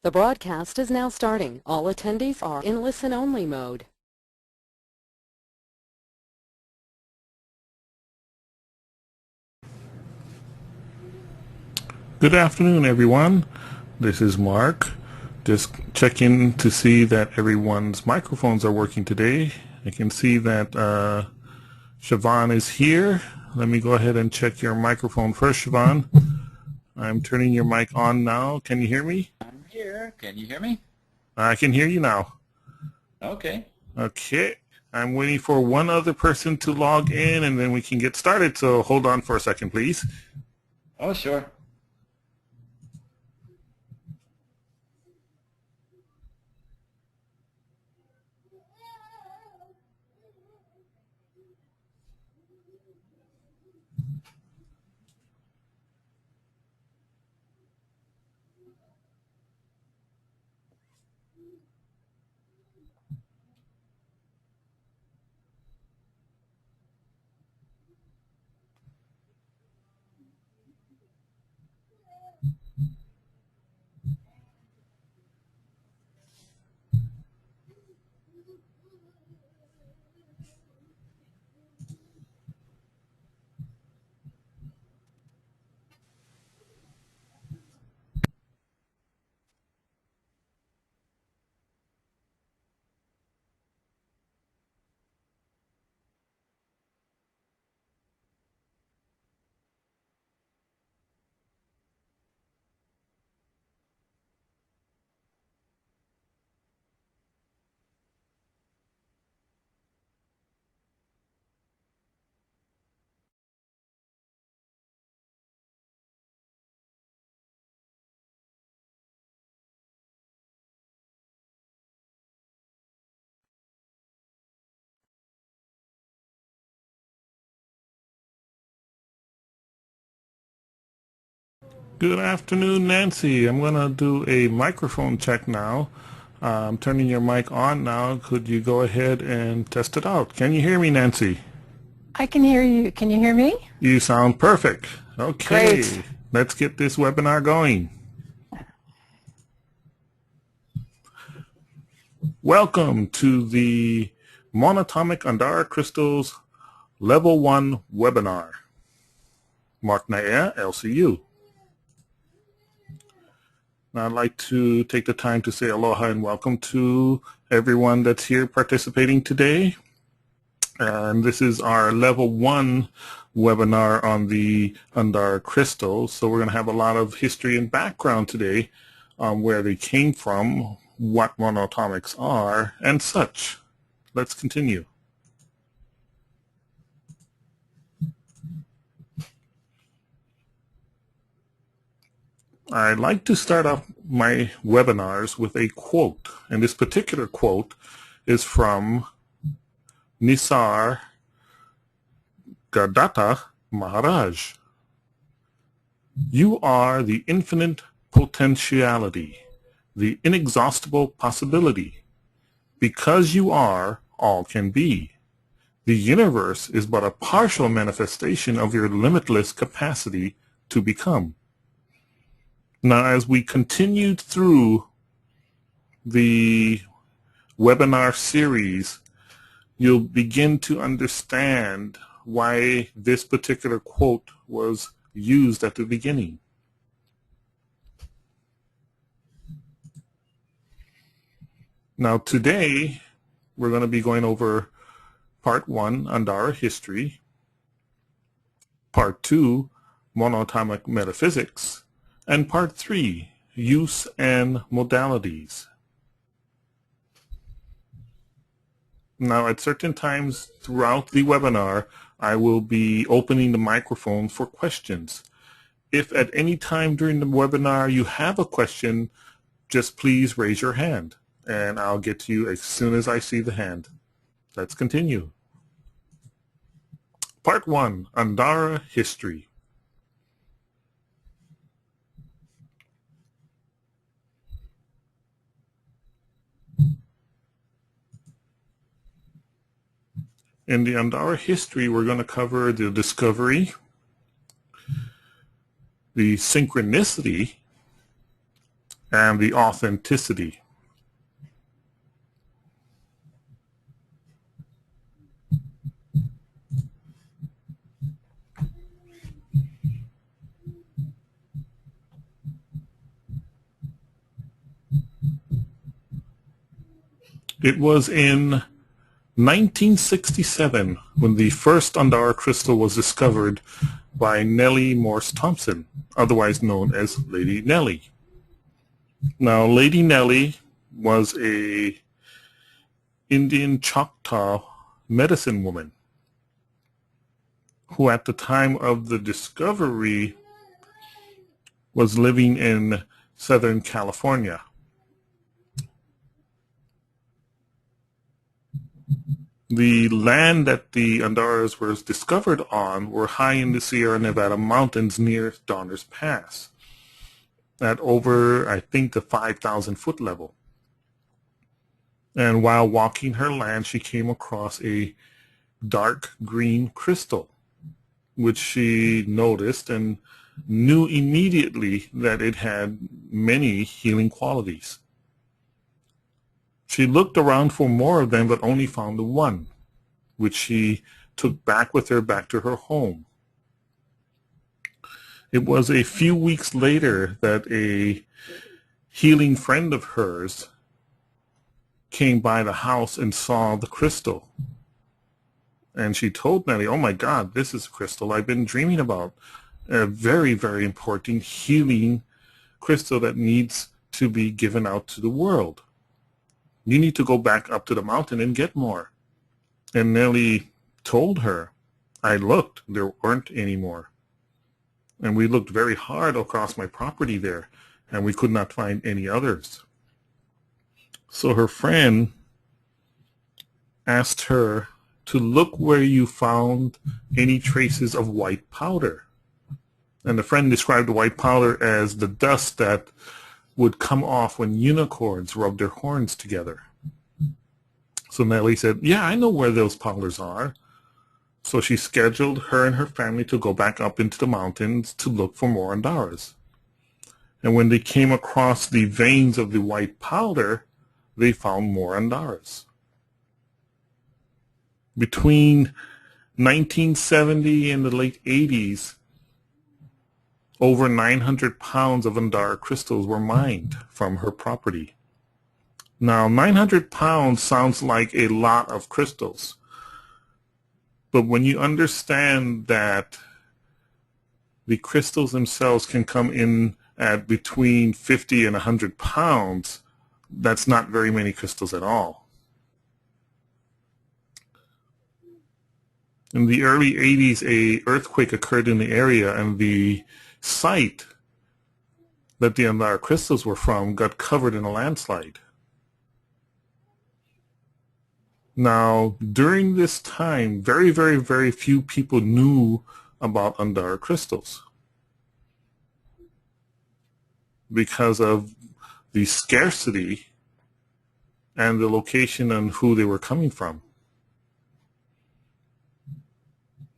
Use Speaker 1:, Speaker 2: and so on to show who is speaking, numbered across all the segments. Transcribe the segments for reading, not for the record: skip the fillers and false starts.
Speaker 1: The broadcast is now starting. All attendees are in listen-only mode.
Speaker 2: Good afternoon, everyone. This is Mark. Just checking to see that everyone's microphones are working today. I can see that Siobhan is here. Let me go ahead and check your microphone first, Siobhan. I'm turning your mic on now. Can you hear me?
Speaker 3: I'm here. Can you hear me?
Speaker 2: I can hear you now.
Speaker 3: Okay.
Speaker 2: Okay. I'm waiting for one other person to log in, and then we can get started. So hold on for a second, please.
Speaker 3: Oh, sure.
Speaker 2: Good afternoon, Nancy. I'm going to do a microphone check now. I'm turning your mic on now. Could you go ahead and test it out? Can you hear me, Nancy?
Speaker 4: I can hear you. Can you hear me?
Speaker 2: You sound perfect. Okay,
Speaker 4: Great.
Speaker 2: let's get this webinar going. Welcome to the Monatomic Andara Crystals Level 1 webinar. Mark Nair, LCU. Now I'd like to take the time to say aloha and welcome to everyone that's here participating today. And this is our Level 1 webinar on the Andara Crystals. So we're going to have a lot of history and background today on where they came from, what monatomics are, and such. Let's continue. I like to start off my webinars with a quote, and this particular quote is from Nisar Gadatta Maharaj. You are the infinite potentiality, the inexhaustible possibility. Because you are, all can be. The universe is but a partial manifestation of your limitless capacity to become. Now, as we continued through the webinar series, you'll begin to understand why this particular quote was used at the beginning. Now, today, we're going to be going over Part 1, Andara History, Part 2, Monatomic Metaphysics, and Part 3, Use and Modalities. Now, at certain times throughout the webinar, I will be opening the microphone for questions. If at any time during the webinar you have a question, just please raise your hand, and I'll get to you as soon as I see the hand. Let's continue. Part 1, Andara History. In the Andara history, we're going to cover the discovery, the synchronicity, and the authenticity. It was in 1967 when the first Andara crystal was discovered by Nellie Morse Thompson, otherwise known as Lady Nellie. Now, Lady Nellie was a Indian Choctaw medicine woman who at the time of the discovery was living in Southern California. The land that the Andaras were discovered on were high in the Sierra Nevada mountains near Donner's Pass at over, I think, the 5,000 foot level. And while walking her land, she came across a dark green crystal, which she noticed and knew immediately that it had many healing qualities. She looked around for more of them, but only found the one, which she took back with her back to her home. It was a few weeks later that a healing friend of hers came by the house and saw the crystal. And she told Nellie, "Oh my God, this is a crystal I've been dreaming about. A very, very important healing crystal that needs to be given out to the world. You need to go back up to the mountain and get more." And Nellie told her, "I looked, there weren't any more. And we looked very hard across my property there, and we could not find any others." So her friend asked her to look where you found any traces of white powder. And the friend described the white powder as the dust that would come off when unicorns rub their horns together. So Nellie said, "Yeah, I know where those powders are." So she scheduled her and her family to go back up into the mountains to look for more Andaras. And when they came across the veins of the white powder, they found more Andaras. Between 1970 and the late 80s, over 900 pounds of Andara crystals were mined from her property. Now, 900 pounds sounds like a lot of crystals. But when you understand that the crystals themselves can come in at between 50 and 100 pounds, that's not very many crystals at all. In the early 80s, an earthquake occurred in the area, and the site that the Andara crystals were from got covered in a landslide. Now, during this time, very, very, very few people knew about Andara crystals because of the scarcity and the location and who they were coming from.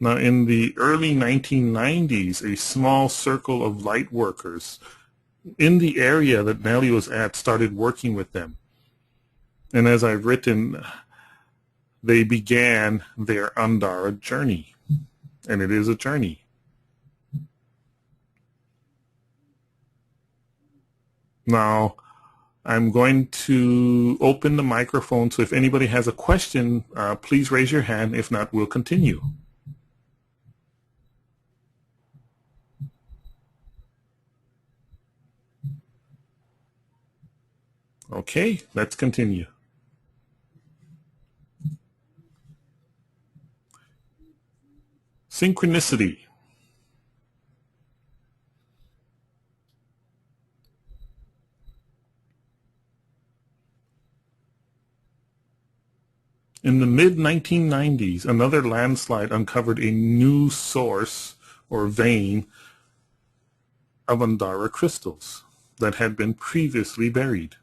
Speaker 2: Now, in the early 1990s, a small circle of light workers in the area that Nellie was at started working with them. And as I've written, they began their Andara journey. And it is a journey. Now, I'm going to open the microphone, so if anybody has a question, please raise your hand. If not, we'll continue. Okay, let's continue. Synchronicity. In the mid-1990s, another landslide uncovered a new source or vein of Andara crystals that had been previously buried.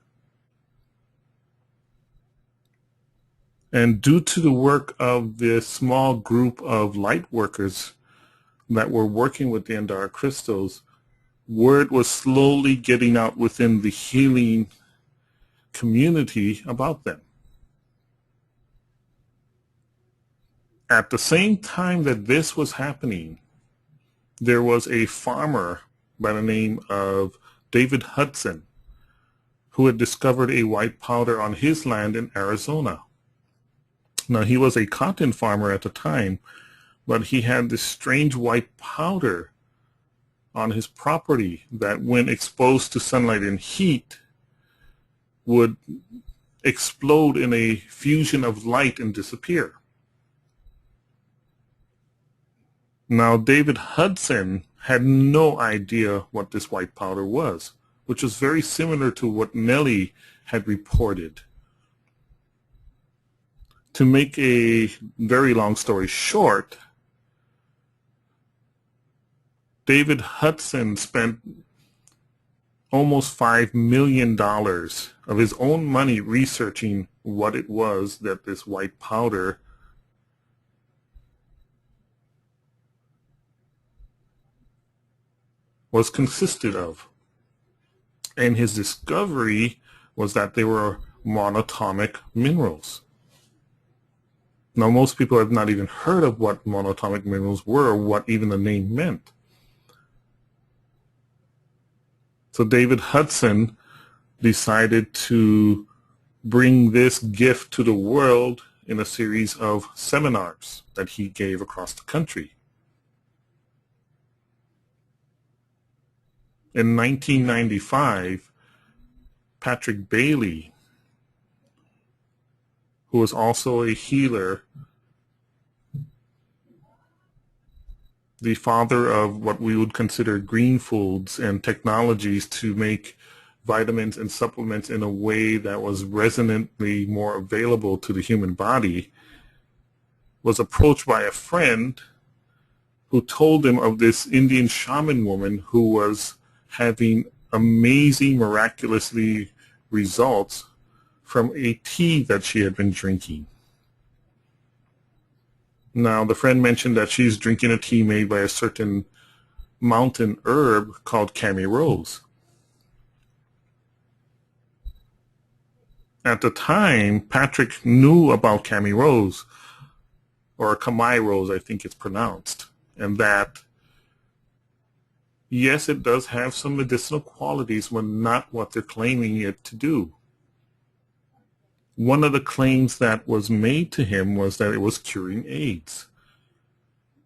Speaker 2: And due to the work of this small group of light workers that were working with the Andara crystals, word was slowly getting out within the healing community about them. At the same time that this was happening, there was a farmer by the name of David Hudson who had discovered a white powder on his land in Arizona. Now, he was a cotton farmer at the time, but he had this strange white powder on his property that, when exposed to sunlight and heat, would explode in a fusion of light and disappear. Now, David Hudson had no idea what this white powder was, which was very similar to what Nellie had reported. To make a very long story short, David Hudson spent almost $5 million of his own money researching what it was that this white powder was consisted of. And his discovery was that they were monatomic minerals. Now, most people have not even heard of what monatomic minerals were or what even the name meant. So David Hudson decided to bring this gift to the world in a series of seminars that he gave across the country. In 1995, Patrick Bailey, who was also a healer, the father of what we would consider green foods and technologies to make vitamins and supplements in a way that was resonantly more available to the human body, was approached by a friend who told him of this Indian shaman woman who was having amazing, miraculously results from a tea that she had been drinking. Now, the friend mentioned that she's drinking a tea made by a certain mountain herb called Kami rose. At the time, Patrick knew about Kami rose, or Kamai rose, I think it's pronounced, and that, yes, it does have some medicinal qualities, but not what they're claiming it to do. One of the claims that was made to him was that it was curing AIDS.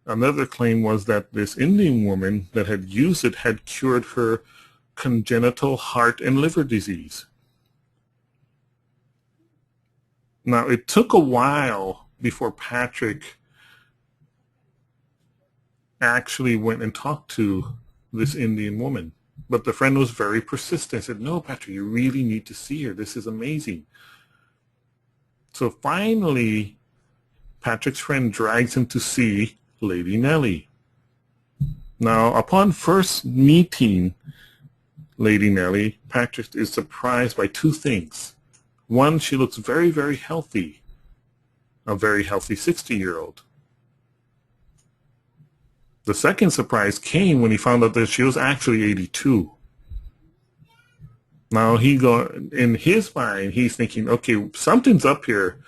Speaker 2: Another claim was that this Indian woman that had used it had cured her congenital heart and liver disease. Now, it took a while before Patrick actually went and talked to this Indian woman. But the friend was very persistent. Said, no, Patrick, you really need to see her. This is amazing. So finally, Patrick's friend drags him to see Lady Nellie. Now, upon first meeting Lady Nellie, Patrick is surprised by two things. One, she looks very, very healthy, a very healthy 60-year-old. The second surprise came when he found out that she was actually 82. Now, in his mind, he's thinking, okay, something's up here.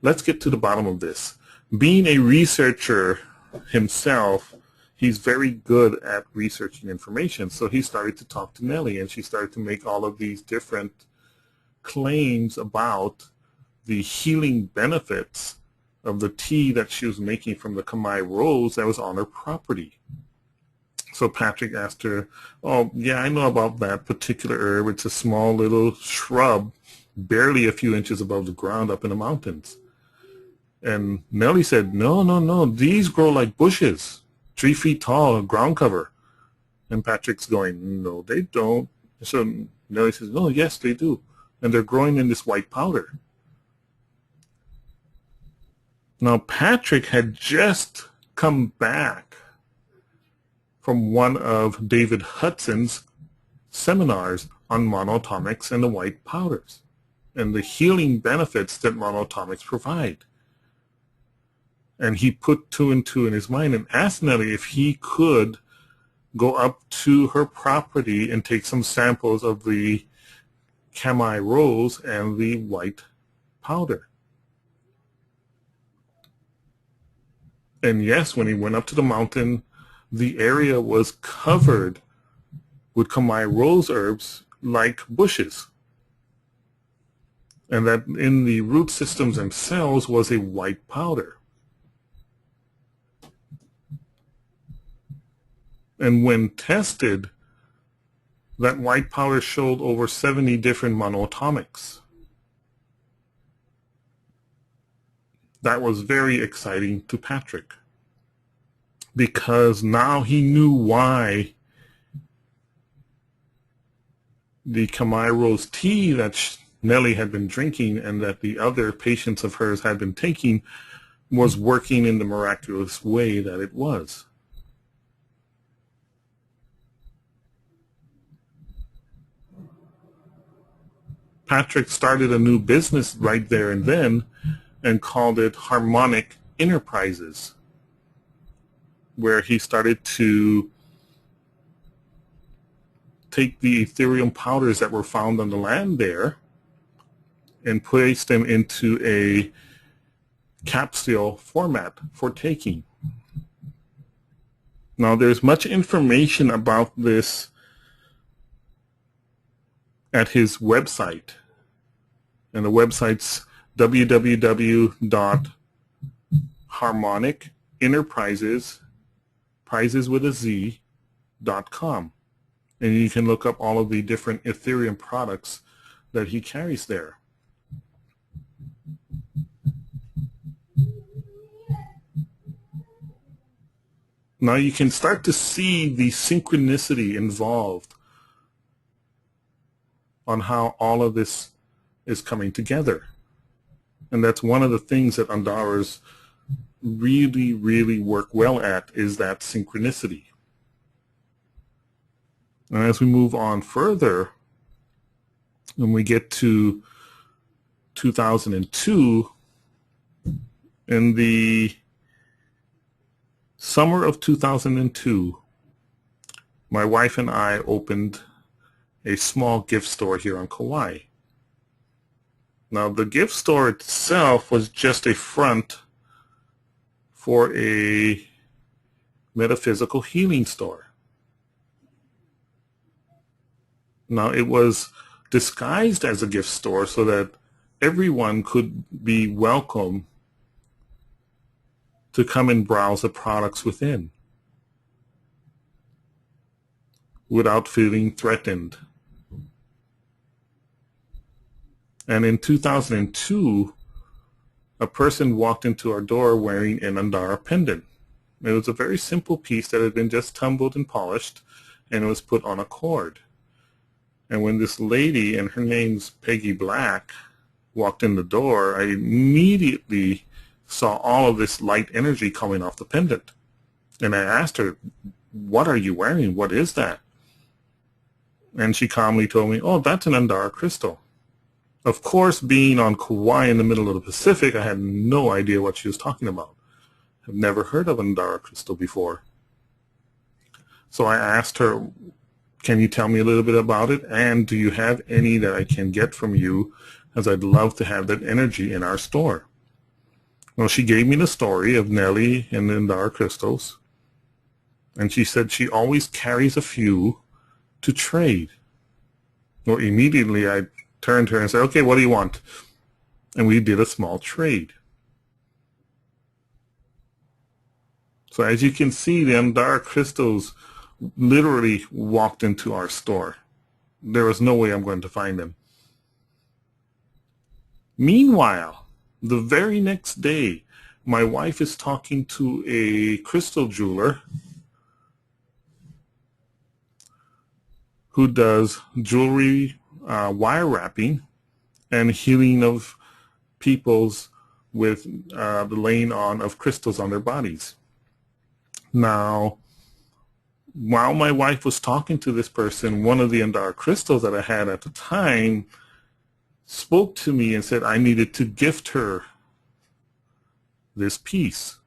Speaker 2: Let's get to the bottom of this. Being a researcher himself, he's very good at researching information. So he started to talk to Nellie, and she started to make all of these different claims about the healing benefits of the tea that she was making from the Kamai rose that was on her property. So Patrick asked her, oh, yeah, I know about that particular herb. It's a small little shrub, barely a few inches above the ground up in the mountains. And Nellie said, no, no, no, these grow like bushes, 3 feet tall, ground cover. And Patrick's going, no, they don't. So Nellie says, no, yes, they do. And they're growing in this white powder. Now, Patrick had just come back from one of David Hudson's seminars on monatomics and the white powders and the healing benefits that monatomics provide. And he put 2 and 2 in his mind and asked Nellie if he could go up to her property and take some samples of the Kamai rose and the white powder. And yes, when he went up to the mountain, the area was covered with Kamai rose herbs like bushes. And that in the root systems themselves was a white powder. And when tested, that white powder showed over 70 different monatomics. That was very exciting to Patrick, because now he knew why the Kamai rose tea that Nellie had been drinking and that the other patients of hers had been taking was working in the miraculous way that it was. Patrick started a new business right there and then and called it Harmonic Enterprises, where he started to take the ethereum powders that were found on the land there and place them into a capsule format for taking. Now, there's much information about this at his website, and the website's www.harmonicenterprises.com, and you can look up all of the different Ethereum products that he carries there. Now you can start to see the synchronicity involved on how all of this is coming together. And that's one of the things that Andaras really, really work well at, is that synchronicity. And as we move on further, when we get to 2002, in the summer of 2002, my wife and I opened a small gift store here on Kauai. Now, the gift store itself was just a front for a metaphysical healing store. Now, it was disguised as a gift store so that everyone could be welcome to come and browse the products within without feeling threatened. And in 2002, a person walked into our door wearing an Andara pendant. It was a very simple piece that had been just tumbled and polished, and it was put on a cord. And when this lady, and her name's Peggy Black, walked in the door, I immediately saw all of this light energy coming off the pendant. And I asked her, "What are you wearing? What is that?" And she calmly told me, "Oh, that's an Andara crystal." Of course, being on Kauai in the middle of the Pacific, I had no idea what she was talking about. I've never heard of an Andara crystal before. So I asked her, "Can you tell me a little bit about it? And do you have any that I can get from you, as I'd love to have that energy in our store?" Well, she gave me the story of Nellie and the Andara crystals. And she said she always carries a few to trade. Well, immediately I turned to her and said, "Okay, what do you want?" And we did a small trade. So as you can see, the Andara crystals literally walked into our store. There was no way I'm going to find them. Meanwhile, the very next day, my wife is talking to a crystal jeweler who does jewelry, wire wrapping, and healing of people's with the laying on of crystals on their bodies. Now, while my wife was talking to this person, one of the Andara crystals that I had at the time spoke to me and said I needed to gift her this piece.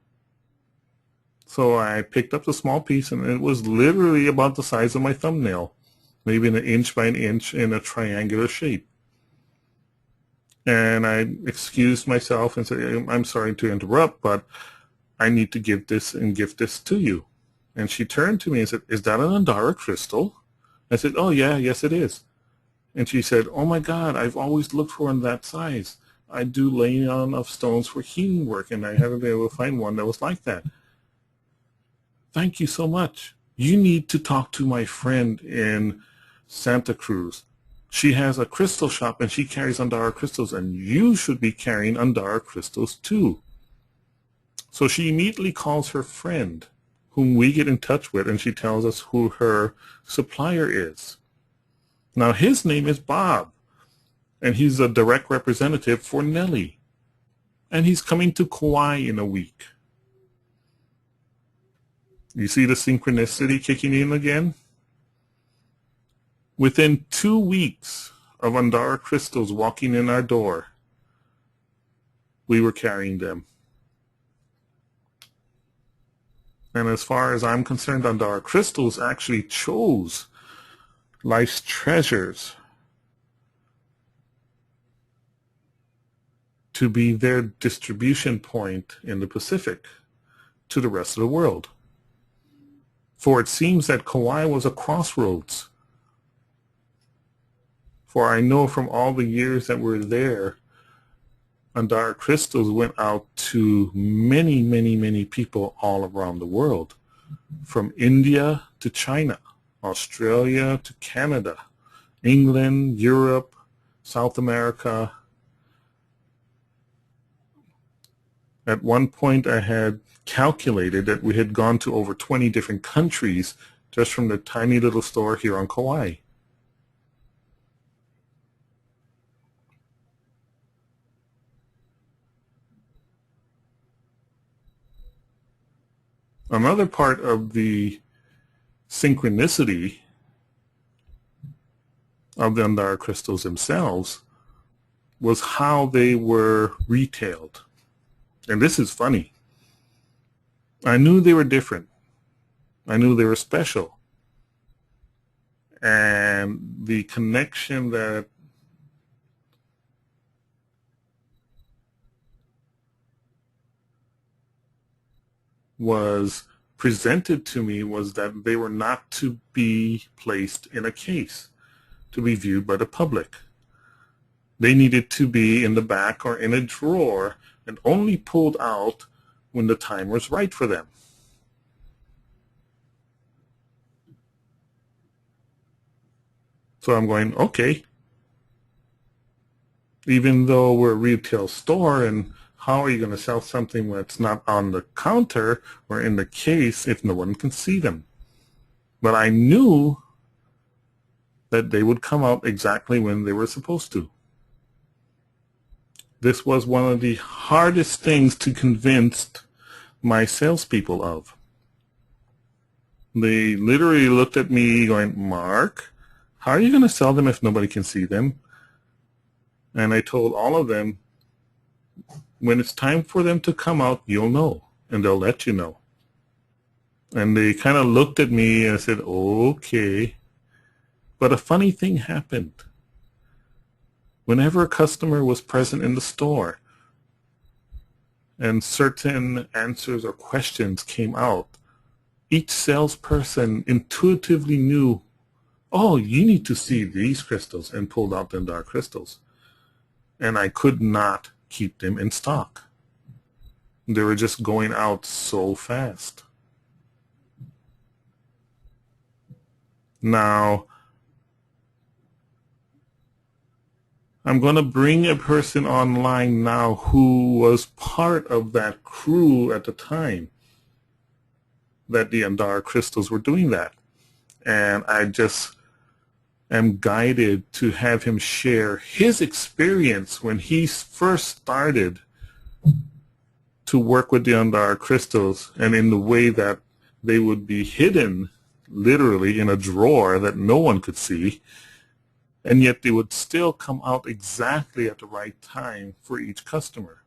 Speaker 2: So I picked up the small piece, and it was literally about the size of my thumbnail, maybe an inch by an inch in a triangular shape. And I excused myself and said, I'm sorry to interrupt, but I need to give this and gift this to you. And she turned to me and said, is that an Andara crystal? I said, oh yeah, yes it is. And she said, oh my God, I've always looked for one that size. I do laying on of stones for healing work, and I haven't been able to find one that was like that. Thank you so much. You need to talk to my friend in Santa Cruz. She has a crystal shop and she carries Andara crystals, and you should be carrying Andara crystals too. So she immediately calls her friend, whom we get in touch with, and she tells us who her supplier is. Now his name is Bob, and he's a direct representative for Nellie. And he's coming to Kauai in a week. You see the synchronicity kicking in again? Within 2 weeks of Andara crystals walking in our door, we were carrying them. And as far as I'm concerned, Andara crystals actually chose life's treasures to be their distribution point in the Pacific to the rest of the world. For it seems that Kauai was a crossroads. For I know from all the years that we're there, Andara crystals went out to many, many, many people all around the world, from India to China, Australia to Canada, England, Europe, South America. At one point I had calculated that we had gone to over 20 different countries just from the tiny little store here on Kauai. Another part of the synchronicity of the Andara crystals themselves was how they were retailed. And this is funny. I knew they were different. I knew they were special. And the connection that was presented to me was that they were not to be placed in a case to be viewed by the public. They needed to be in the back or in a drawer and only pulled out when the time was right for them. So I'm going, okay, even though we're a retail store, and how are you going to sell something that's not on the counter or in the case if no one can see them? But I knew that they would come out exactly when they were supposed to. This was one of the hardest things to convince my salespeople of. They literally looked at me going, Mark, how are you going to sell them if nobody can see them? And I told all of them, when it's time for them to come out, you'll know, and they'll let you know. And they kind of looked at me and said, okay. But a funny thing happened. Whenever a customer was present in the store and certain answers or questions came out, each salesperson intuitively knew, oh, you need to see these crystals, and pulled out the Andara crystals. And I could not keep them in stock. They were just going out so fast. Now, I'm going to bring a person online now who was part of that crew at the time that the Andara crystals were doing that. And I just am guided to have him share his experience when he first started to work with the Andara crystals, and in the way that they would be hidden literally in a drawer that no one could see, and yet they would still come out exactly at the right time for each customer.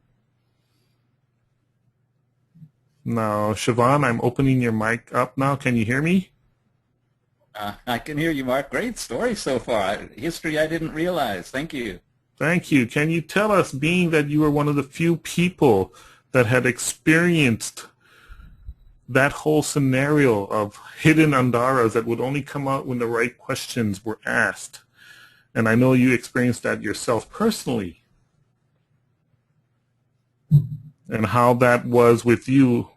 Speaker 2: Now, Siobhan, I'm opening your mic up now. Can you hear me?
Speaker 3: I can hear you, Mark. Great story so far. History I didn't realize. Thank you.
Speaker 2: Thank you. Can you tell us, being that you were one of the few people that had experienced that whole scenario of hidden Andaras that would only come out when the right questions were asked, and I know you experienced that yourself personally, and how that was with you,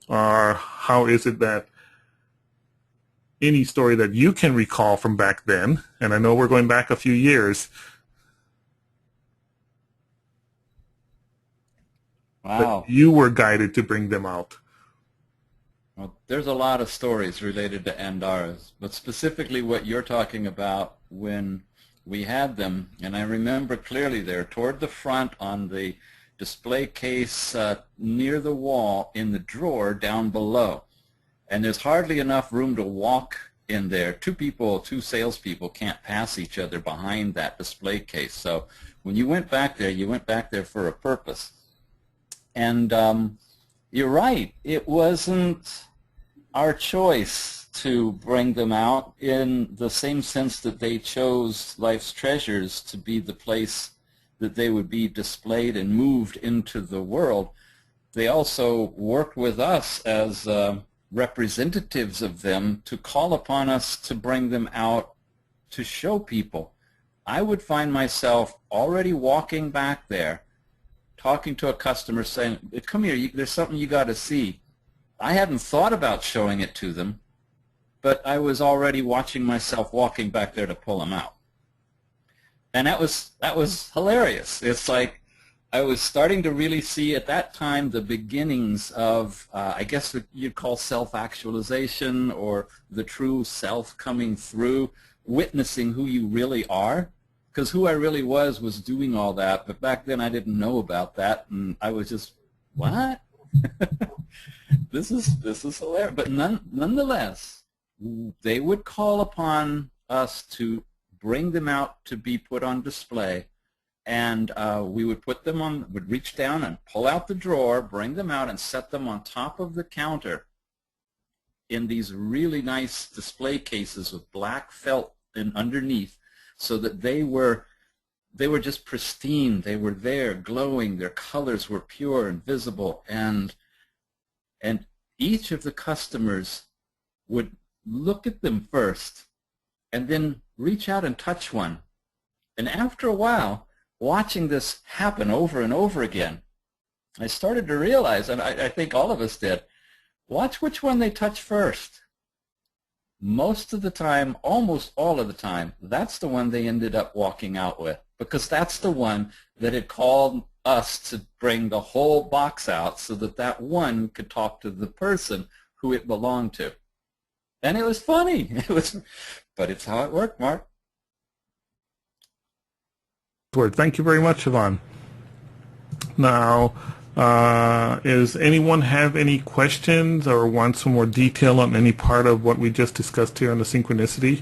Speaker 2: or how is it that any story that you can recall from back then, and I know we're going back a few years,
Speaker 3: Wow.
Speaker 2: but you were guided to bring them out.
Speaker 3: Well, there's a lot of stories related to Andaras, but specifically what you're talking about when we had them, and I remember clearly there toward the front on the display case near the wall in the drawer down below. And there's hardly enough room to walk in there. Two salespeople can't pass each other behind that display case. So when you went back there for a purpose. And you're right, it wasn't our choice to bring them out in the same sense that they chose Life's Treasures to be the place that they would be displayed and moved into the world. They also worked with us as representatives of them to call upon us to bring them out to show people. I would find myself already walking back there, talking to a customer saying, come here, there's something you got to see. I hadn't thought about showing it to them, but I was already watching myself walking back there to pull them out. And that was hilarious. It's like I was starting to really see at that time the beginnings of, I guess what you'd call self-actualization, or the true self coming through, witnessing who you really are. Because who I really was doing all that, but back then I didn't know about that, and I was just, what? This is hilarious. But nonetheless, they would call upon us to bring them out to be put on display. And we would put them on, would reach down and pull out the drawer, bring them out and set them on top of the counter in these really nice display cases with black felt and underneath, so that they were just pristine. They were there, glowing. Their colors were pure and visible. And each of the customers would look at them first and then reach out and touch one. And after a while, watching this happen over and over again, I started to realize, and I think all of us did, watch which one they touch first. Most of the time, almost all of the time, that's the one they ended up walking out with, because that's the one that had called us to bring the whole box out so that that one could talk to the person who it belonged to. And it was funny. But it's how it worked, Mark.
Speaker 2: Thank you very much, Siobhan. Now, does anyone have any questions or want some more detail on any part of what we just discussed here on the synchronicity?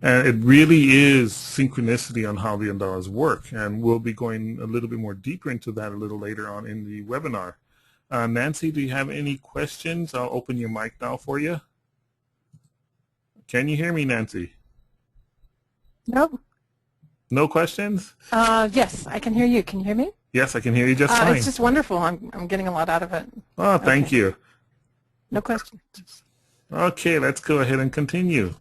Speaker 2: And it really is synchronicity on how the Andaras work, and we'll be going a little bit more deeper into that a little later on in the webinar. Nancy, do you have any questions? I'll open your mic now for you. Can you hear me, Nancy?
Speaker 4: Nope.
Speaker 2: No questions?
Speaker 4: Yes, I can hear you. Can you hear me?
Speaker 2: Yes, I can hear you just fine.
Speaker 4: It's just wonderful. I'm getting a lot out of it.
Speaker 2: Oh, thank
Speaker 4: Okay.
Speaker 2: you.
Speaker 4: No questions.
Speaker 2: Okay, let's go ahead and continue.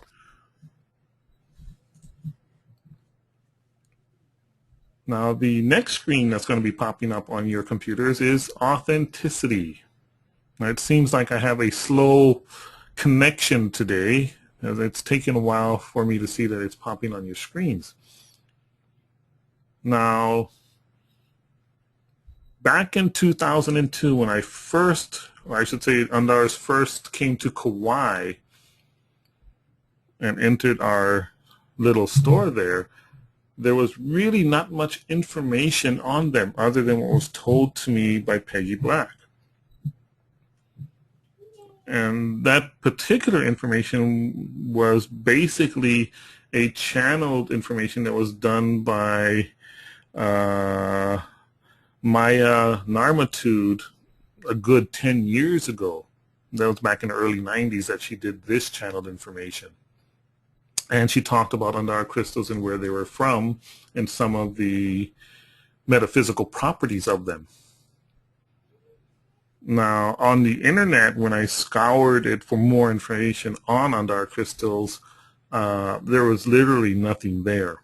Speaker 2: Now, the next screen that's going to be popping up on your computers is authenticity. Now, it seems like I have a slow connection today, as it's taken a while for me to see that it's popping on your screens. Now, back in 2002, when I first, or I should say Andaras first came to Kauai and entered our little store there, there was really not much information on them other than what was told to me by Peggy Black. And that particular information was basically a channeled information that was done by Maya Narmatude a good 10 years ago. That was back in the early 90s that she did this channeled information. And she talked about Andara crystals and where they were from and some of the metaphysical properties of them. Now, on the internet, when I scoured it for more information on Andara crystals, there was literally nothing there.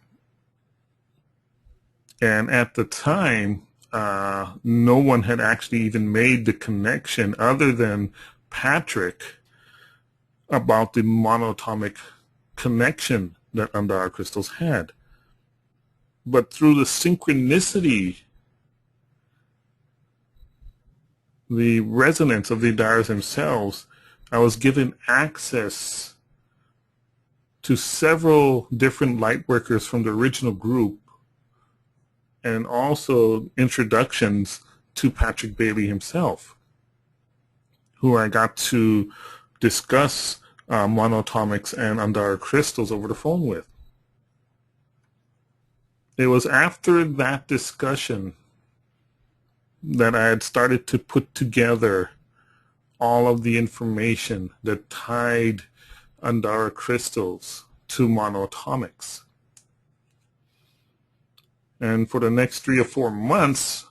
Speaker 2: And at the time, no one had actually even made the connection other than Patrick about the monatomic connection that Andara crystals had. But through the synchronicity, the resonance of the Andaras themselves, I was given access to several different light workers from the original group, and also introductions to Patrick Bailey himself, who I got to discuss Monatomics and Andara crystals over the phone with. It was after that discussion that I had started to put together all of the information that tied Andara crystals to Monatomics. And for the next 3 or 4 months,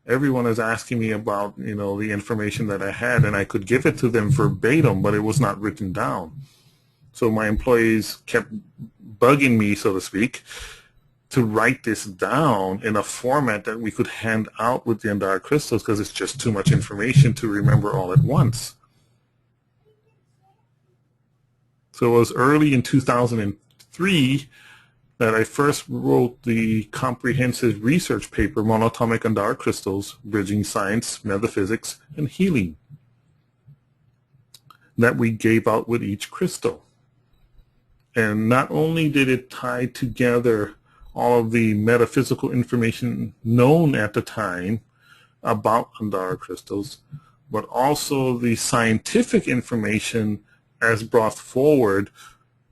Speaker 2: everyone is asking me about, the information that I had, and I could give it to them verbatim, but it was not written down. So my employees kept bugging me, so to speak, to write this down in a format that we could hand out with the Andara crystals, because it's just too much information to remember all at once. So it was early in 2003 that I first wrote the comprehensive research paper, Monatomic Andara Crystals, Bridging Science, Metaphysics, and Healing, that we gave out with each crystal. And not only did it tie together all of the metaphysical information known at the time about Andara crystals, but also the scientific information as brought forward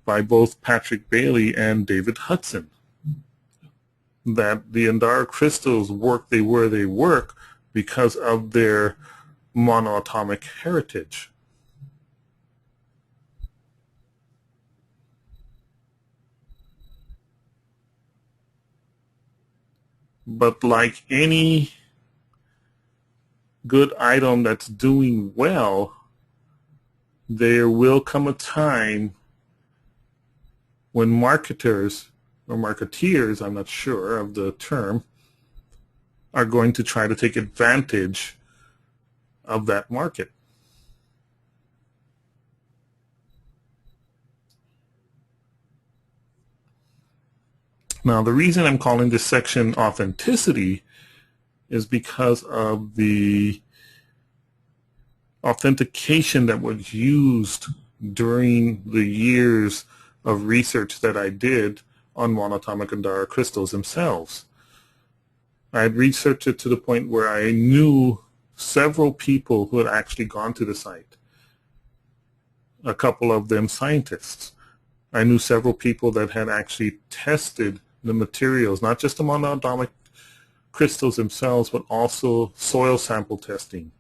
Speaker 2: by both Patrick Bailey and David Hudson, that the Andara crystals work they work because of their monoatomic heritage. But like any good item that's doing well, there will come a time when marketers or marketeers, I'm not sure of the term, are going to try to take advantage of that market. Now, the reason I'm calling this section authenticity is because of the authentication that was used during the years of research that I did on monatomic Andara crystals themselves. I had researched it to the point where I knew several people who had actually gone to the site, a couple of them scientists. I knew several people that had actually tested the materials, not just the monatomic crystals themselves, but also soil sample testing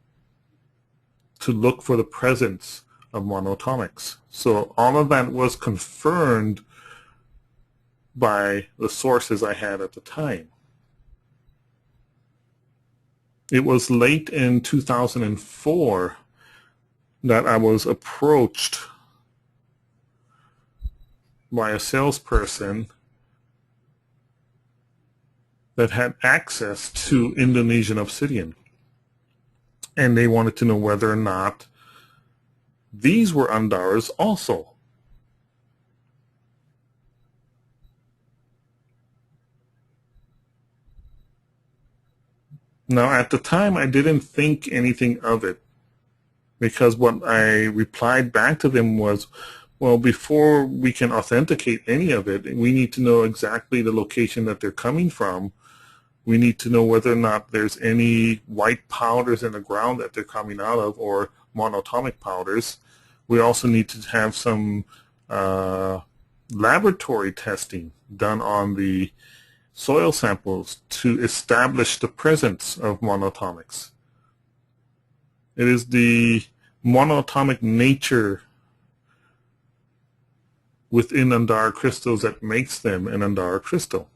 Speaker 2: to look for the presence of monatomics. So all of that was confirmed by the sources I had at the time. It was late in 2004 that I was approached by a salesperson that had access to Indonesian obsidian. And they wanted to know whether or not these were Andaras also. Now, at the time, I didn't think anything of it, because what I replied back to them was, well, before we can authenticate any of it, we need to know exactly the location that they're coming from. We need to know whether or not there's any white powders in the ground that they're coming out of, or monatomic powders. We also need to have some laboratory testing done on the soil samples to establish the presence of monatomics. It is the monatomic nature within Andara crystals that makes them an Andara crystal.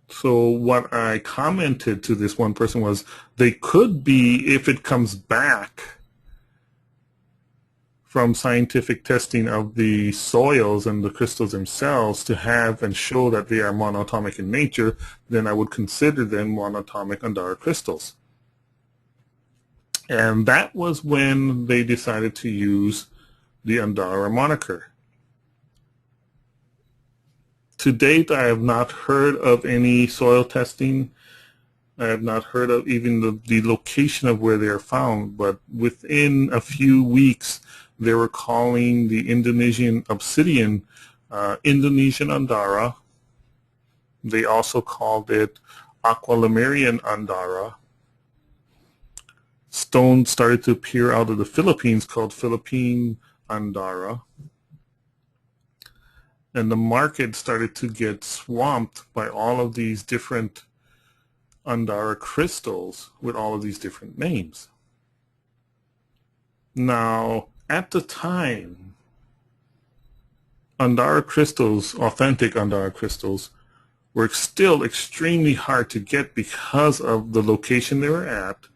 Speaker 2: So what I commented to this one person was, they could be, if it comes back from scientific testing of the soils and the crystals themselves to have and show that they are monatomic in nature, then I would consider them monatomic Andara crystals. And that was when they decided to use the Andara moniker. To date, I have not heard of any soil testing. I have not heard of even the location of where they are found, but within a few weeks, they were calling the Indonesian obsidian Indonesian Andara. They also called it aqualamarian Andara. Stones started to appear out of the Philippines called Philippine Andara. And the market started to get swamped by all of these different Andara crystals with all of these different names. Now, at the time, Andara crystals, authentic Andara crystals, were still extremely hard to get because of the location they were at,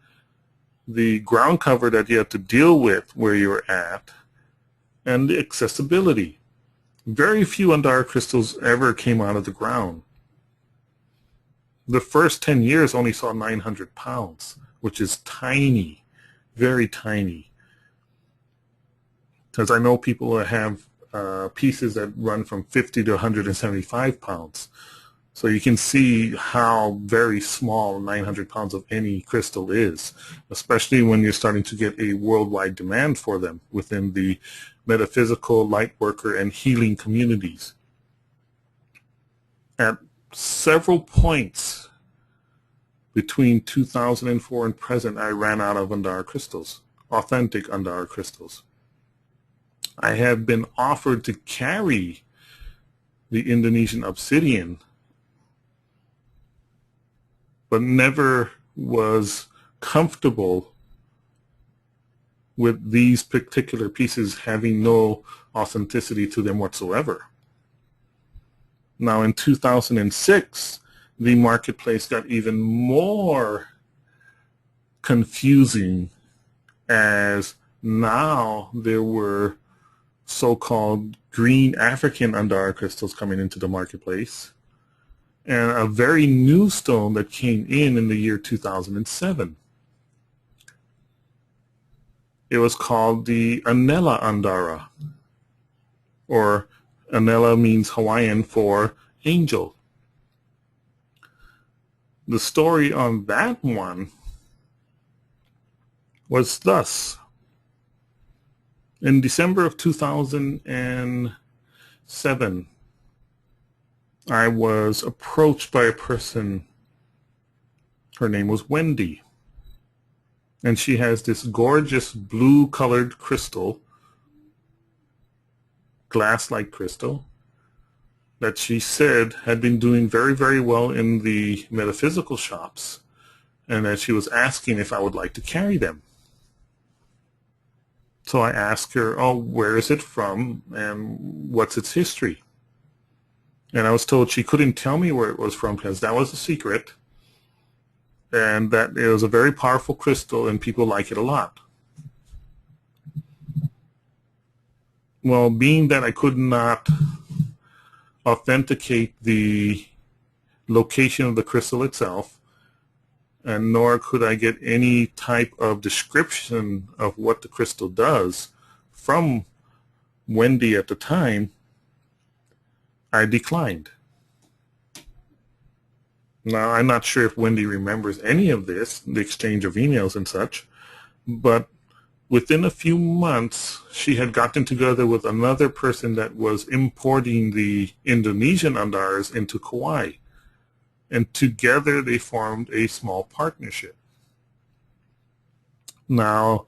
Speaker 2: the ground cover that you had to deal with where you were at, and the accessibility. Very few Andara crystals ever came out of the ground. The first 10 years only saw 900 pounds, which is tiny, very tiny. Because I know people that have pieces that run from 50 to 175 pounds. So you can see how very small 900 pounds of any crystal is, especially when you're starting to get a worldwide demand for them within the metaphysical, light worker, and healing communities. At several points between 2004 and present, I ran out of Andara crystals, authentic Andara crystals. I have been offered to carry the Indonesian obsidian, but never was comfortable with these particular pieces having no authenticity to them whatsoever. Now in 2006, the marketplace got even more confusing, as now there were so-called green African Andara crystals coming into the marketplace, and a very new stone that came in the year 2007. It was called the Anela Andara, or Anela means Hawaiian for angel. The story on that one was thus. In December of 2007, I was approached by a person. Her name was Wendy. And she has this gorgeous blue-colored crystal, glass-like crystal, that she said had been doing very, very well in the metaphysical shops, and that she was asking if I would like to carry them. So I asked her, oh, where is it from and what's its history? And I was told she couldn't tell me where it was from because that was a secret, and that it was a very powerful crystal and people like it a lot. Well, being that I could not authenticate the location of the crystal itself, and nor could I get any type of description of what the crystal does from Wendy at the time, I declined. Now, I'm not sure if Wendy remembers any of this, the exchange of emails and such, but within a few months, she had gotten together with another person that was importing the Indonesian Andaras into Kauai. And together they formed a small partnership. Now,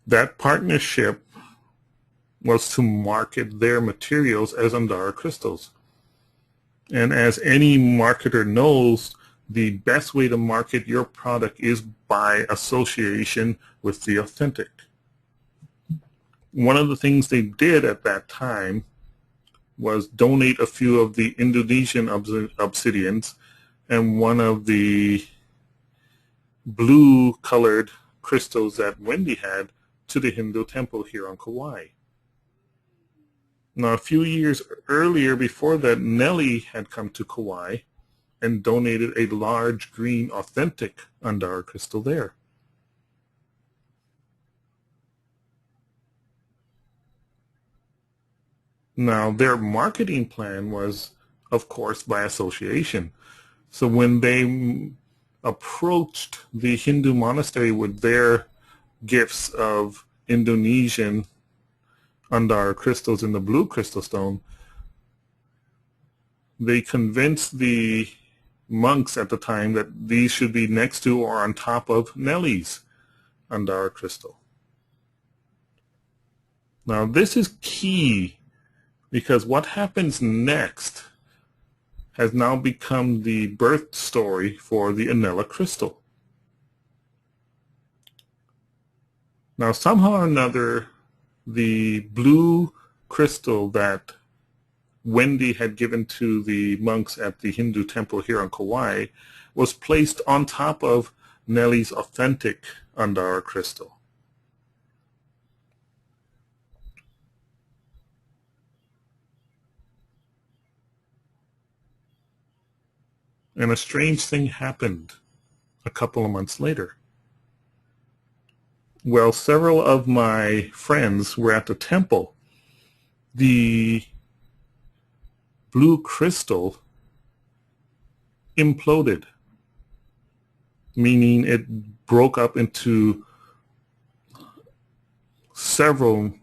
Speaker 2: that partnership was to market their materials as Andara crystals. And as any marketer knows, the best way to market your product is by association with the authentic. One of the things they did at that time was donate a few of the Indonesian obsidians and one of the blue-colored crystals that Wendy had to the Hindu temple here on Kauai. Now, a few years earlier, before that, Nellie had come to Kauai and donated a large green authentic Andara crystal there. Now, their marketing plan was, of course, by association. So when they approached the Hindu monastery with their gifts of Indonesian Andara crystals in the blue crystal stone, they convinced the monks at the time that these should be next to or on top of Nellie's Andara crystal. Now, this is key because what happens next has now become the birth story for the Andara crystal. Now, somehow or another, the blue crystal that Wendy had given to the monks at the Hindu temple here on Kauai was placed on top of Nellie's authentic Andara crystal. And a strange thing happened a couple of months later. Well, several of my friends were at the temple. The blue crystal imploded, meaning it broke up into several,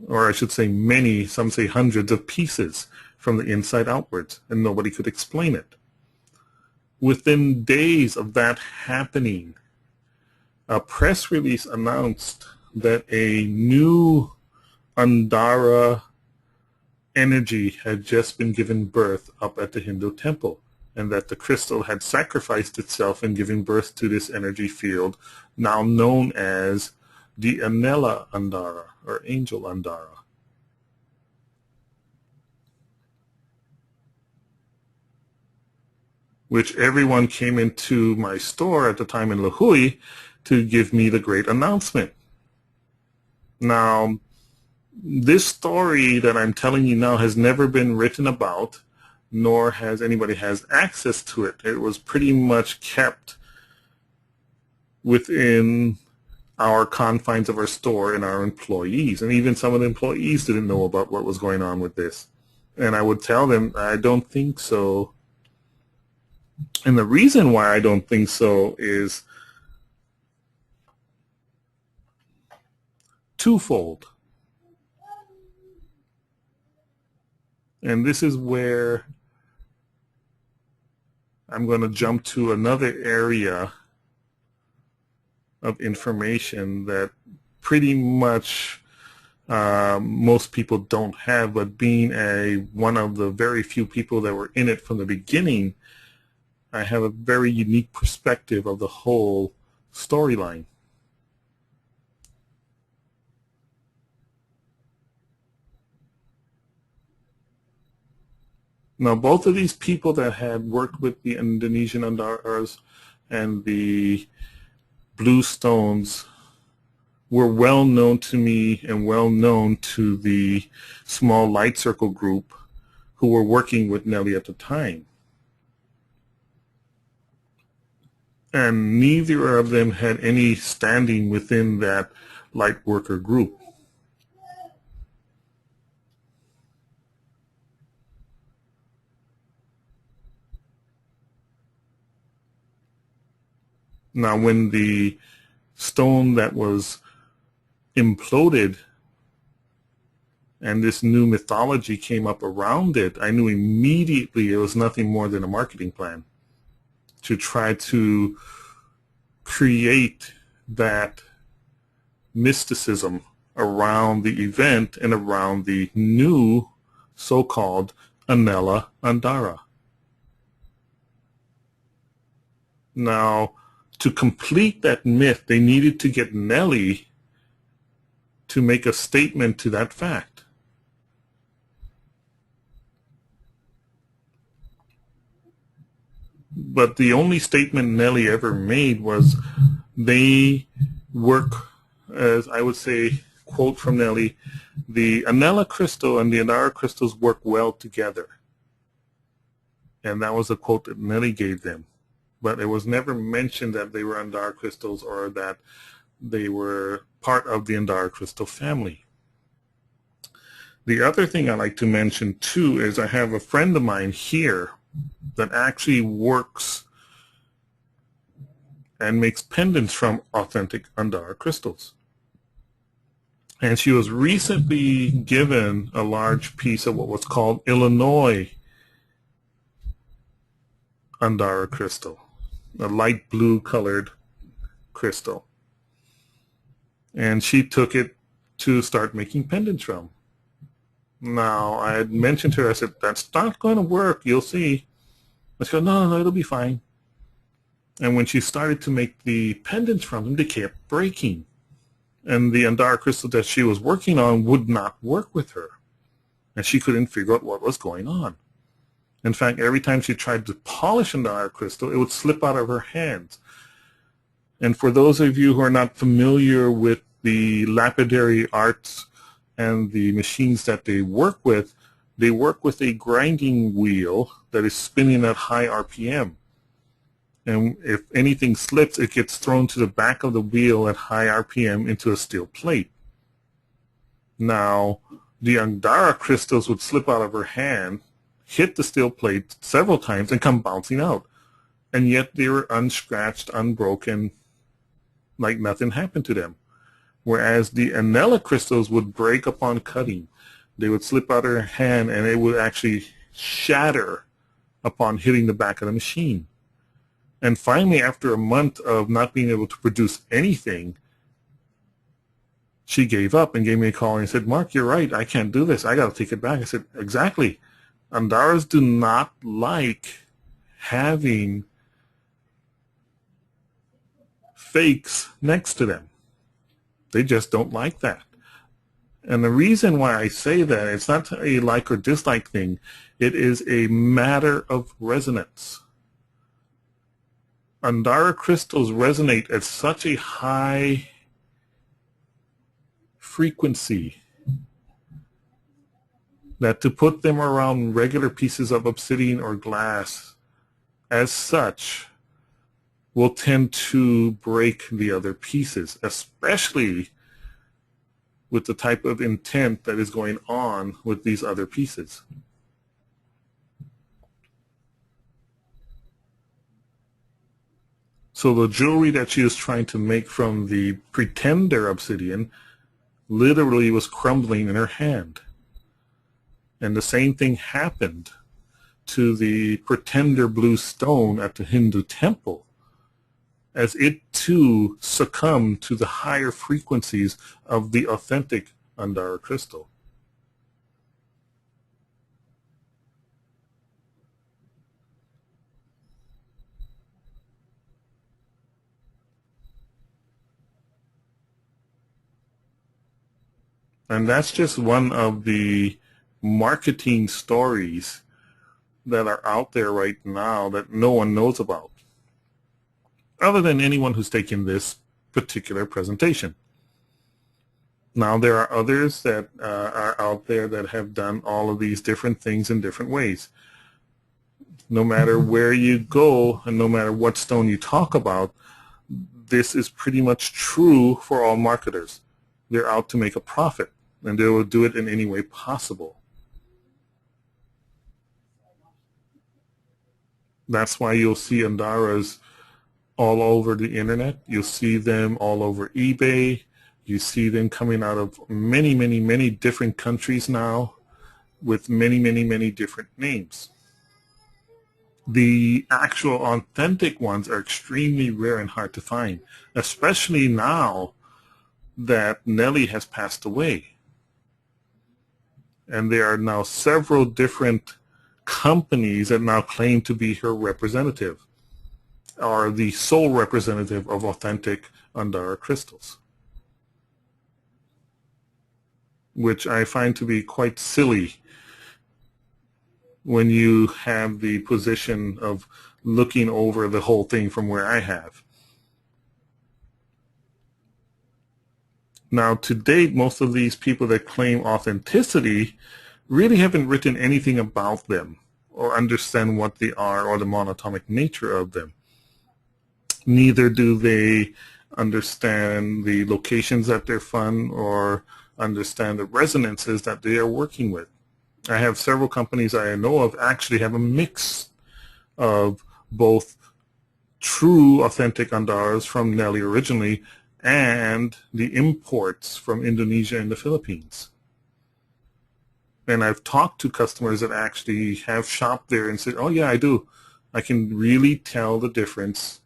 Speaker 2: or I should say many, some say hundreds of pieces from the inside outwards, and nobody could explain it. Within days of that happening, a press release announced that a new Andara energy had just been given birth up at the Hindu temple, and that the crystal had sacrificed itself in giving birth to this energy field, now known as the Anela Andara, or Angel Andara. Which everyone came into my store at the time in Lahui to give me the great announcement. Now, this story that I'm telling you now has never been written about, nor has anybody has access to it. It was pretty much kept within our confines of our store and our employees. And even some of the employees didn't know about what was going on with this. And I would tell them, I don't think so. And the reason why I don't think so is twofold. And this is where I'm going to jump to another area of information that pretty much most people don't have, but being one of the very few people that were in it from the beginning, I have a very unique perspective of the whole storyline. Now, both of these people that had worked with the Indonesian Andaras and the blue stones were well known to me and well known to the small light circle group who were working with Nellie at the time. And neither of them had any standing within that light worker group. Now, when the stone that was imploded and this new mythology came up around it, I knew immediately it was nothing more than a marketing plan to try to create that mysticism around the event and around the new so-called Anela Andara. Now, to complete that myth, they needed to get Nellie to make a statement to that fact. But the only statement Nellie ever made was they work, as I would say, quote from Nellie, the Andara crystal and the Andara crystals work well together. And that was a quote that Nellie gave them. But it was never mentioned that they were Andara crystals or that they were part of the Andara crystal family. The other thing I like to mention too is I have a friend of mine here that actually works and makes pendants from authentic Andara crystals. And she was recently given a large piece of what was called Illinois Andara crystal, a light blue colored crystal. And she took it to start making pendants from. Now, I had mentioned to her, I said, that's not going to work, you'll see. I said, no, it'll be fine. And when she started to make the pendants from them, they kept breaking. And the Andara crystal that she was working on would not work with her. And she couldn't figure out what was going on. In fact, every time she tried to polish Andara crystal, it would slip out of her hands. And for those of you who are not familiar with the lapidary arts and the machines that they work with a grinding wheel that is spinning at high RPM. And if anything slips, it gets thrown to the back of the wheel at high RPM into a steel plate. Now, the Andara crystals would slip out of her hand, hit the steel plate several times, and come bouncing out. And yet they were unscratched, unbroken, like nothing happened to them. Whereas the Andara crystals would break upon cutting. They would slip out of her hand, and it would actually shatter upon hitting the back of the machine. And finally, after a month of not being able to produce anything, she gave up and gave me a call and said, Mark, you're right. I can't do this. I got to take it back. I said, exactly. Andaras do not like having fakes next to them. They just don't like that. And the reason why I say that, it's not a like or dislike thing. It is a matter of resonance. Andara crystals resonate at such a high frequency that to put them around regular pieces of obsidian or glass as such will tend to break the other pieces, especially with the type of intent that is going on with these other pieces. So the jewelry that she was trying to make from the pretender obsidian literally was crumbling in her hand. And the same thing happened to the pretender blue stone at the Hindu temple, as it too succumbed to the higher frequencies of the authentic Andara crystal. And that's just one of the marketing stories that are out there right now that no one knows about, other than anyone who's taken this particular presentation. Now, there are others that are out there that have done all of these different things in different ways. No matter where you go and no matter what stone you talk about, this is pretty much true for all marketers. They're out to make a profit, and they will do it in any way possible. That's why you'll see Andaras all over the internet. You'll see them all over eBay. You see them coming out of many, many, many different countries now with many, many, many different names. The actual authentic ones are extremely rare and hard to find, especially now that Nellie has passed away. And there are now several different companies that now claim to be her representative. are the sole representative of authentic Andara crystals, which I find to be quite silly when you have the position of looking over the whole thing from where I have. Now, to date, most of these people that claim authenticity really haven't written anything about them or understand what they are or the monatomic nature of them. Neither do they understand the locations that they're from or understand the resonances that they are working with. I have several companies I know of actually have a mix of both true authentic Andaras from Nelly originally and the imports from Indonesia and the Philippines. And I've talked to customers that actually have shopped there and said, oh yeah, I do. I can really tell the difference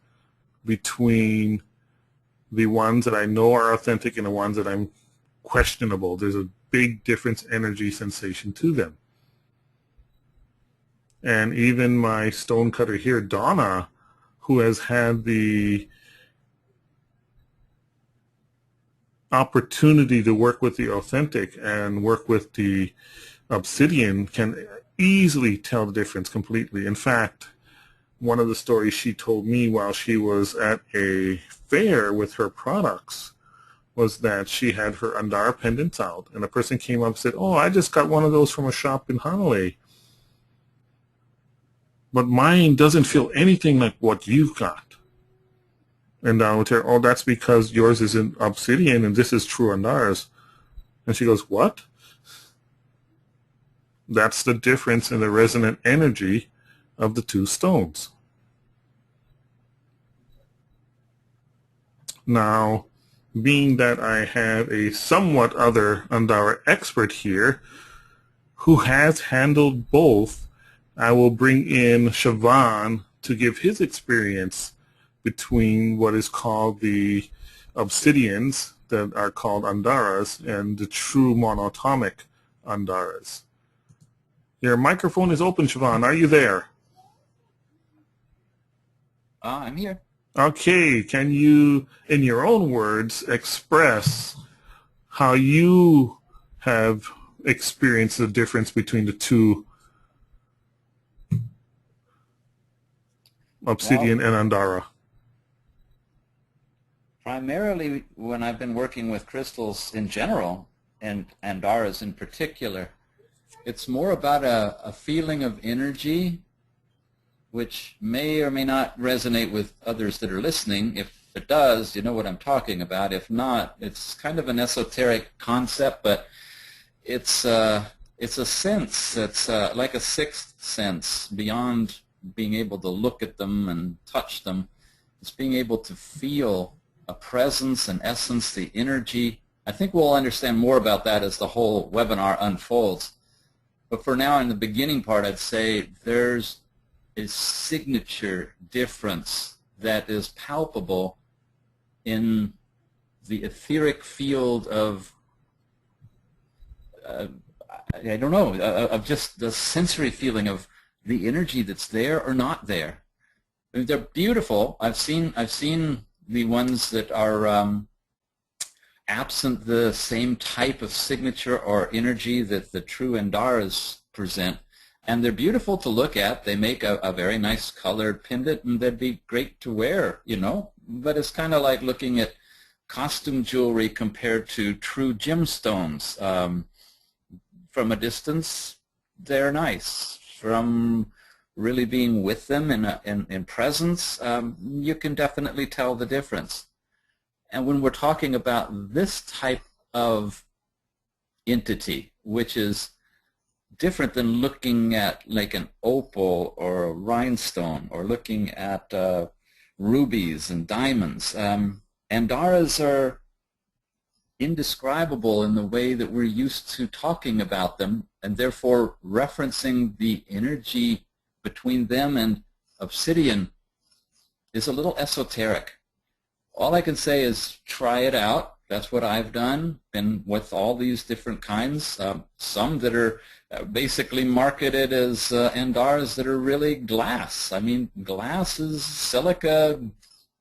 Speaker 2: between the ones that I know are authentic and the ones that I'm questionable. There's a big difference energy sensation to them. And even my stonecutter here, Donna, who has had the opportunity to work with the authentic and work with the obsidian, can easily tell the difference completely. In fact, one of the stories she told me while she was at a fair with her products was that she had her Andara pendants out, and a person came up and said, oh, I just got one of those from a shop in Hanalei, but mine doesn't feel anything like what you've got. And I would tell her, oh, that's because yours is in obsidian and this is true Andaras. And she goes, what? That's the difference in the resonant energy of the two stones. Now, being that I have a somewhat other Andara expert here who has handled both, I will bring in Siobhan to give his experience between what is called the obsidians that are called Andaras and the true monatomic Andaras. Your microphone is open, Siobhan. Are you there?
Speaker 3: I'm here.
Speaker 2: Okay, can you, in your own words, express how you have experienced the difference between the two, obsidian and Andara?
Speaker 3: Primarily, when I've been working with crystals in general, and Andaras in particular, it's more about a feeling of energy which may or may not resonate with others that are listening. If it does, you know what I'm talking about. If not, it's kind of an esoteric concept, but it's a sense. It's like a sixth sense beyond being able to look at them and touch them. It's being able to feel a presence, an essence, the energy. I think we'll understand more about that as the whole webinar unfolds. But for now, in the beginning part, I'd say there's a signature difference that is palpable in the etheric field of, I don't know, of just the sensory feeling of the energy that's there or not there. I mean, they're beautiful. I've seen the ones that are absent the same type of signature or energy that the true Andaras present. And they're beautiful to look at. They make a very nice colored pendant, and they'd be great to wear, you know. But it's kind of like looking at costume jewelry compared to true gemstones. From a distance, they're nice. From really being with them in presence, you can definitely tell the difference. And when we're talking about this type of entity, which is different than looking at like an opal or a rhinestone or looking at rubies and diamonds, Andaras are indescribable in the way that we're used to talking about them, and therefore referencing the energy between them and obsidian is a little esoteric. All I can say is try it out. That's what I've done, been with all these different kinds. Some that are basically marketed as Andaras that are really glass. I mean, glass is silica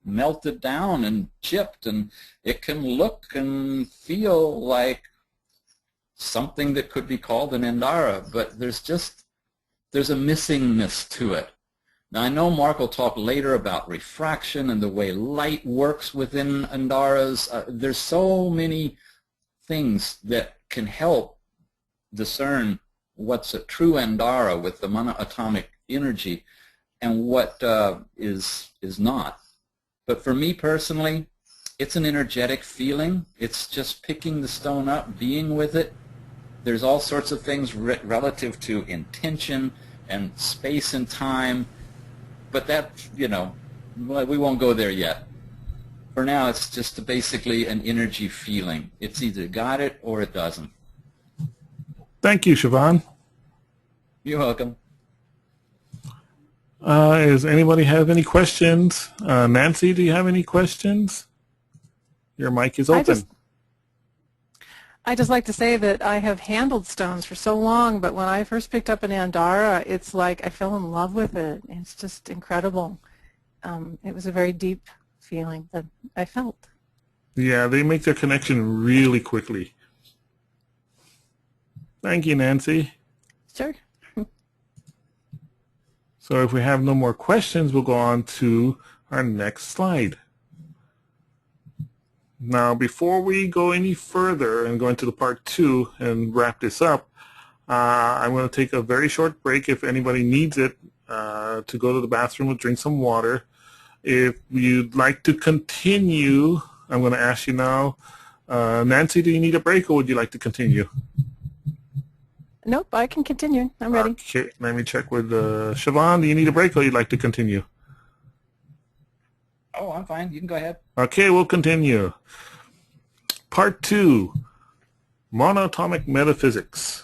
Speaker 3: melted down and chipped, and it can look and feel like something that could be called an Andara, but there's a missingness to it. Now, I know Mark will talk later about refraction and the way light works within Andaras. There's so many things that can help discern what's a true Andara with the monoatomic energy and what is not. But for me personally, it's an energetic feeling. It's just picking the stone up, being with it. There's all sorts of things relative to intention and space and time. But that, you know, we won't go there yet. For now, it's just basically an energy feeling. It's either got it or it doesn't.
Speaker 2: Thank you, Siobhan.
Speaker 3: You're welcome.
Speaker 2: Does anybody have any questions? Nancy, do you have any questions? Your mic is open.
Speaker 4: I just like to say that I have handled stones for so long, but when I first picked up an Andara, it's like I fell in love with it. It's just incredible. It was a very deep feeling that I felt.
Speaker 2: Yeah, they make their connection really quickly. Thank you, Nancy.
Speaker 4: Sure.
Speaker 2: So if we have no more questions, we'll go on to our next slide. Now, before we go any further and go into the part 2 and wrap this up, I'm going to take a very short break if anybody needs it to go to the bathroom or drink some water. If you'd like to continue, I'm going to ask you now, Nancy, do you need a break or would you like to continue?
Speaker 4: Nope, I can continue. I'm ready.
Speaker 2: Okay, let me check with Siobhan. Do you need a break or you'd like to continue?
Speaker 3: Oh, I'm fine. You can go ahead.
Speaker 2: Okay, we'll continue. Part 2, monatomic metaphysics.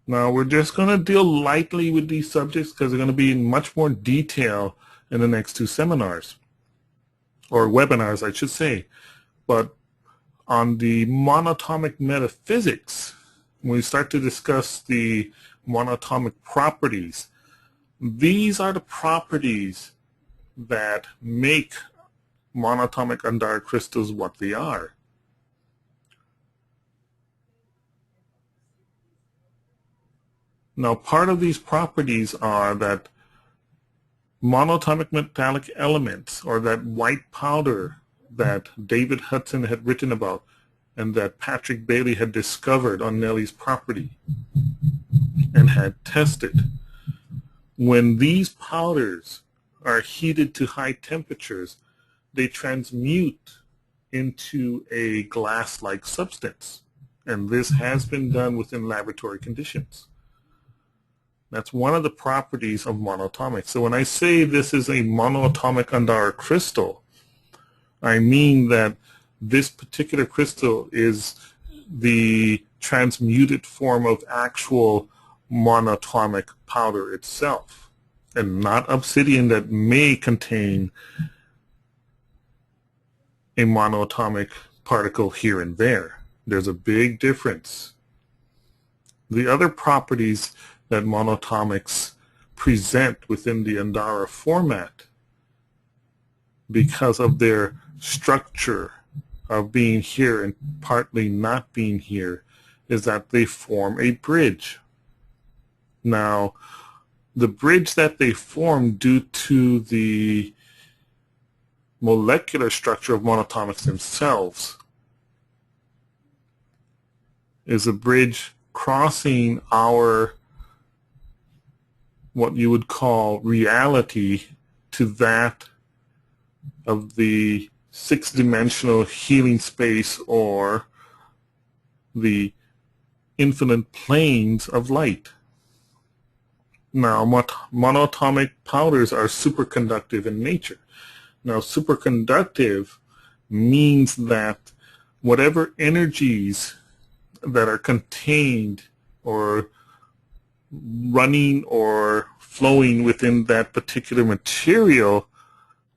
Speaker 2: Now, we're just going to deal lightly with these subjects because they're going to be in much more detail in the next 2 seminars, or webinars, I should say. But on the monatomic metaphysics, when we start to discuss the monatomic properties, these are the properties that make monatomic Andara crystals what they are. Now, part of these properties are that monatomic metallic elements, or that white powder that David Hudson had written about and that Patrick Bailey had discovered on Nellie's property and had tested. When these powders are heated to high temperatures, they transmute into a glass-like substance. And this has been done within laboratory conditions. That's one of the properties of monatomic. So when I say this is a monatomic Andara crystal, I mean that this particular crystal is the transmuted form of actual monatomic powder itself, and not obsidian that may contain a monatomic particle here and there. There's a big difference. The other properties that monatomics present within the Andara format, because of their structure of being here and partly not being here, is that they form a bridge. Now, the bridge that they form due to the molecular structure of monatomics themselves is a bridge crossing our, what you would call reality, to that of the 6-dimensional healing space, or the infinite planes of light. Now, monatomic powders are superconductive in nature. Now, superconductive means that whatever energies that are contained or running or flowing within that particular material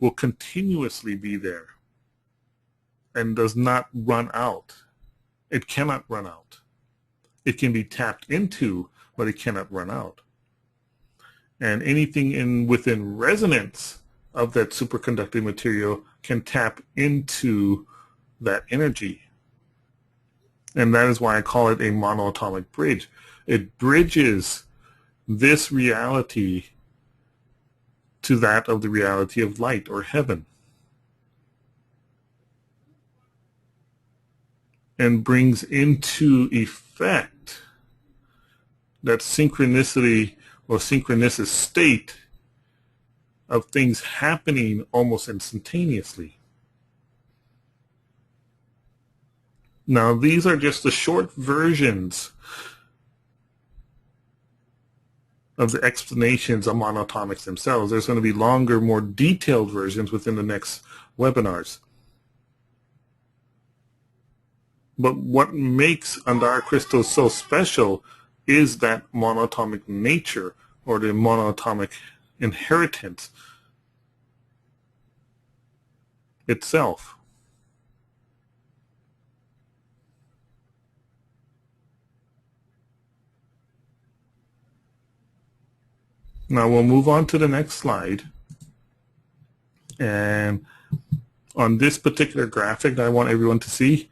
Speaker 2: will continuously be there and does not run out. It cannot run out. It can be tapped into, but it cannot run out. And anything within resonance of that superconducting material can tap into that energy. And that is why I call it a monatomic bridge. It bridges this reality to that of the reality of light or heaven, and brings into effect that synchronicity or synchronous state of things happening almost instantaneously. Now, these are just the short versions of the explanations of monatomics themselves. There's going to be longer, more detailed versions within the next webinars. But what makes Andara Crystals so special is that monatomic nature, or the monatomic inheritance itself. Now we'll move on to the next slide. And on this particular graphic that I want everyone to see,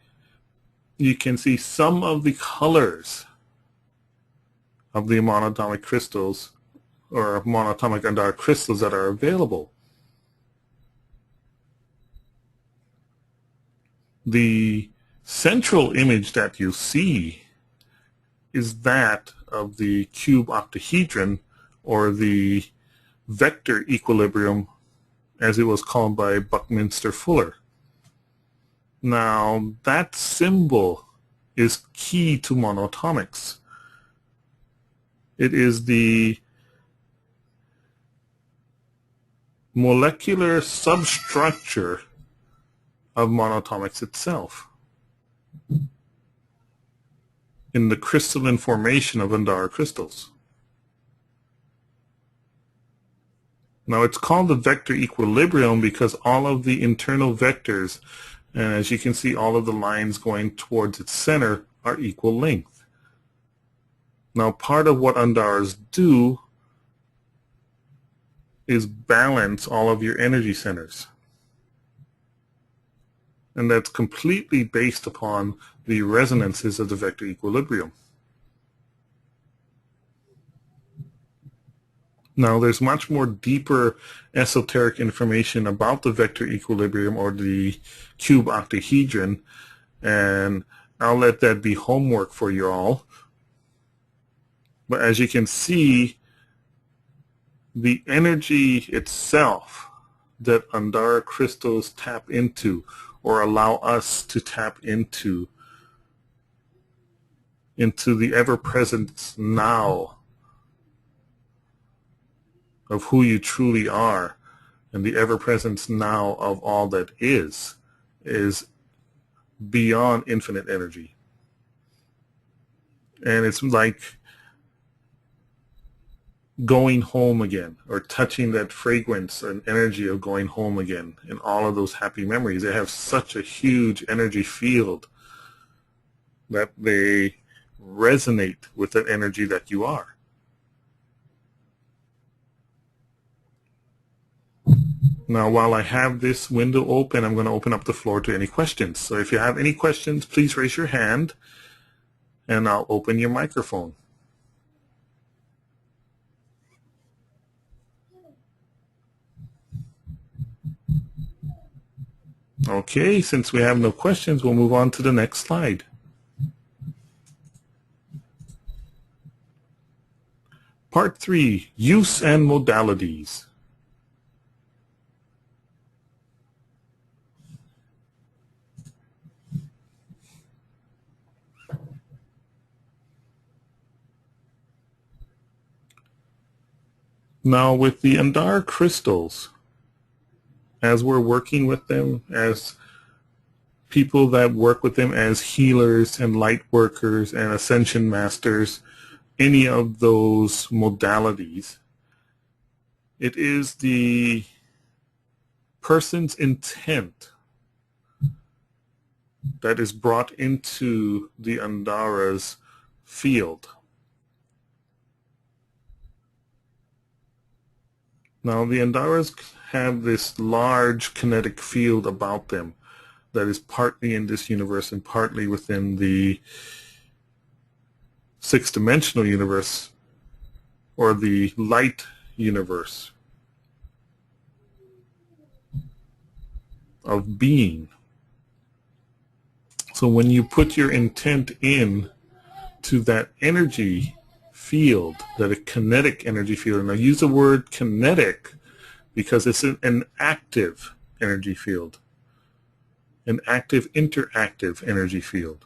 Speaker 2: you can see some of the colors of the monatomic crystals, or monatomic Andara crystals, that are available. The central image that you see is that of the cube octahedron, or the vector equilibrium, as it was called by Buckminster Fuller. Now, that symbol is key to monatomics. It is the molecular substructure of monatomics itself in the crystalline formation of Andara crystals. Now, it's called the vector equilibrium because all of the internal vectors, and as you can see, all of the lines going towards its center, are equal length. Now, part of what Andaras do is balance all of your energy centers. And that's completely based upon the resonances of the vector equilibrium. Now, there's much more deeper esoteric information about the vector equilibrium, or the cube octahedron, and I'll let that be homework for you all. But as you can see, the energy itself that Andara crystals tap into, or allow us to tap into the ever-present now of who you truly are, and the ever-presence now of all that is beyond infinite energy. And it's like going home again, or touching that fragrance and energy of going home again, and all of those happy memories. They have such a huge energy field that they resonate with that energy that you are. Now, while I have this window open, I'm going to open up the floor to any questions. So if you have any questions, please raise your hand, and I'll open your microphone. Okay, since we have no questions, we'll move on to the next slide. Part 3, Use and Modalities. Now, with the Andara crystals, as we're working with them, as people that work with them as healers and light workers and ascension masters, any of those modalities, it is the person's intent that is brought into the Andara's field. Now, the Andaras have this large kinetic field about them that is partly in this universe and partly within the six-dimensional universe, or the light universe of being. So when you put your intent in to that energy field, that a kinetic energy field, and I use the word kinetic because it's an active energy field, an active interactive energy field.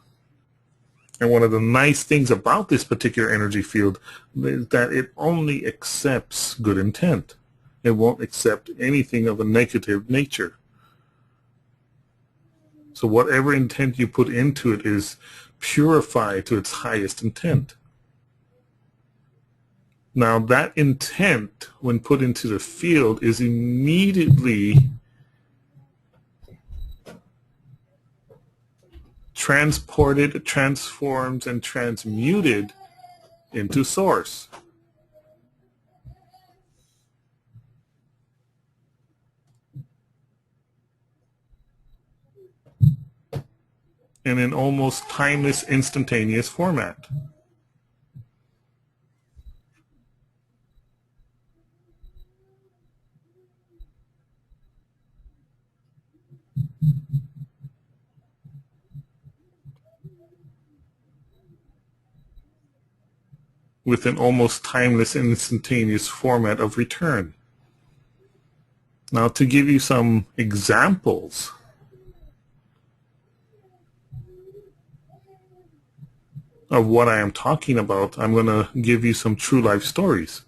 Speaker 2: And one of the nice things about this particular energy field is that it only accepts good intent. It won't accept anything of a negative nature. So whatever intent you put into it is purified to its highest intent. Now that intent, when put into the field, is immediately transported, transformed, and transmuted into source. In an almost timeless, instantaneous format. With an almost timeless, instantaneous format of return. Now, to give you some examples of what I am talking about, I'm going to give you some true life stories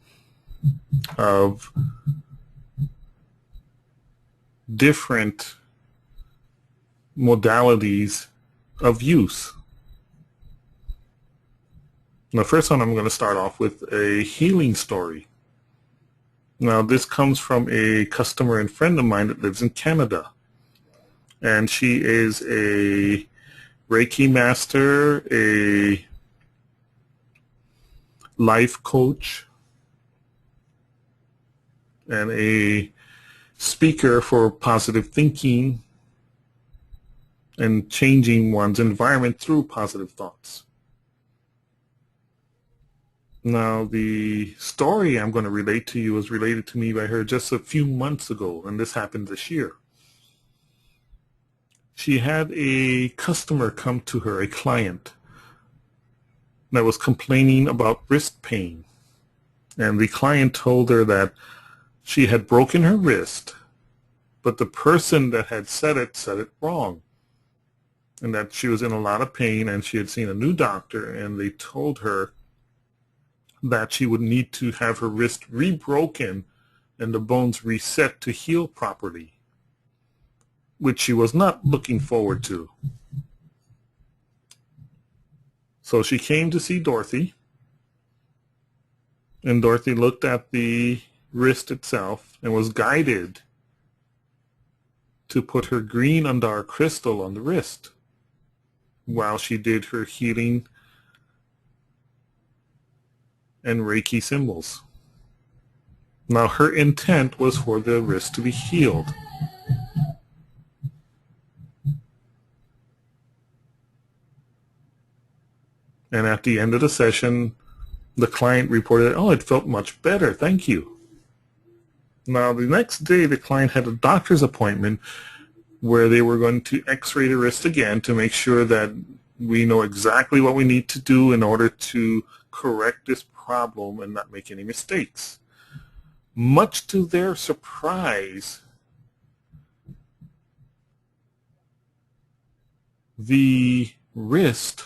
Speaker 2: of different modalities of use. The first one, I'm going to start off with a healing story. Now, this comes from a customer and friend of mine that lives in Canada. And she is a Reiki master, a life coach, and a speaker for positive thinking and changing one's environment through positive thoughts. Now, the story I'm going to relate to you was related to me by her just a few months ago, and this happened this year. She had a customer come to her, a client, that was complaining about wrist pain. And the client told her that she had broken her wrist, but the person that had said it wrong. And that she was in a lot of pain, and she had seen a new doctor, and they told her that she would need to have her wrist rebroken and the bones reset to heal properly, which she was not looking forward to. So she came to see Dorothy, and Dorothy looked at the wrist itself and was guided to put her green Andara crystal on the wrist while she did her healing and Reiki symbols. Now, her intent was for the wrist to be healed. And at the end of the session, the client reported, "Oh, it felt much better, thank you." Now, the next day, the client had a doctor's appointment where they were going to x-ray the wrist again to make sure that we know exactly what we need to do in order to correct this problem and not make any mistakes. Much to their surprise, the wrist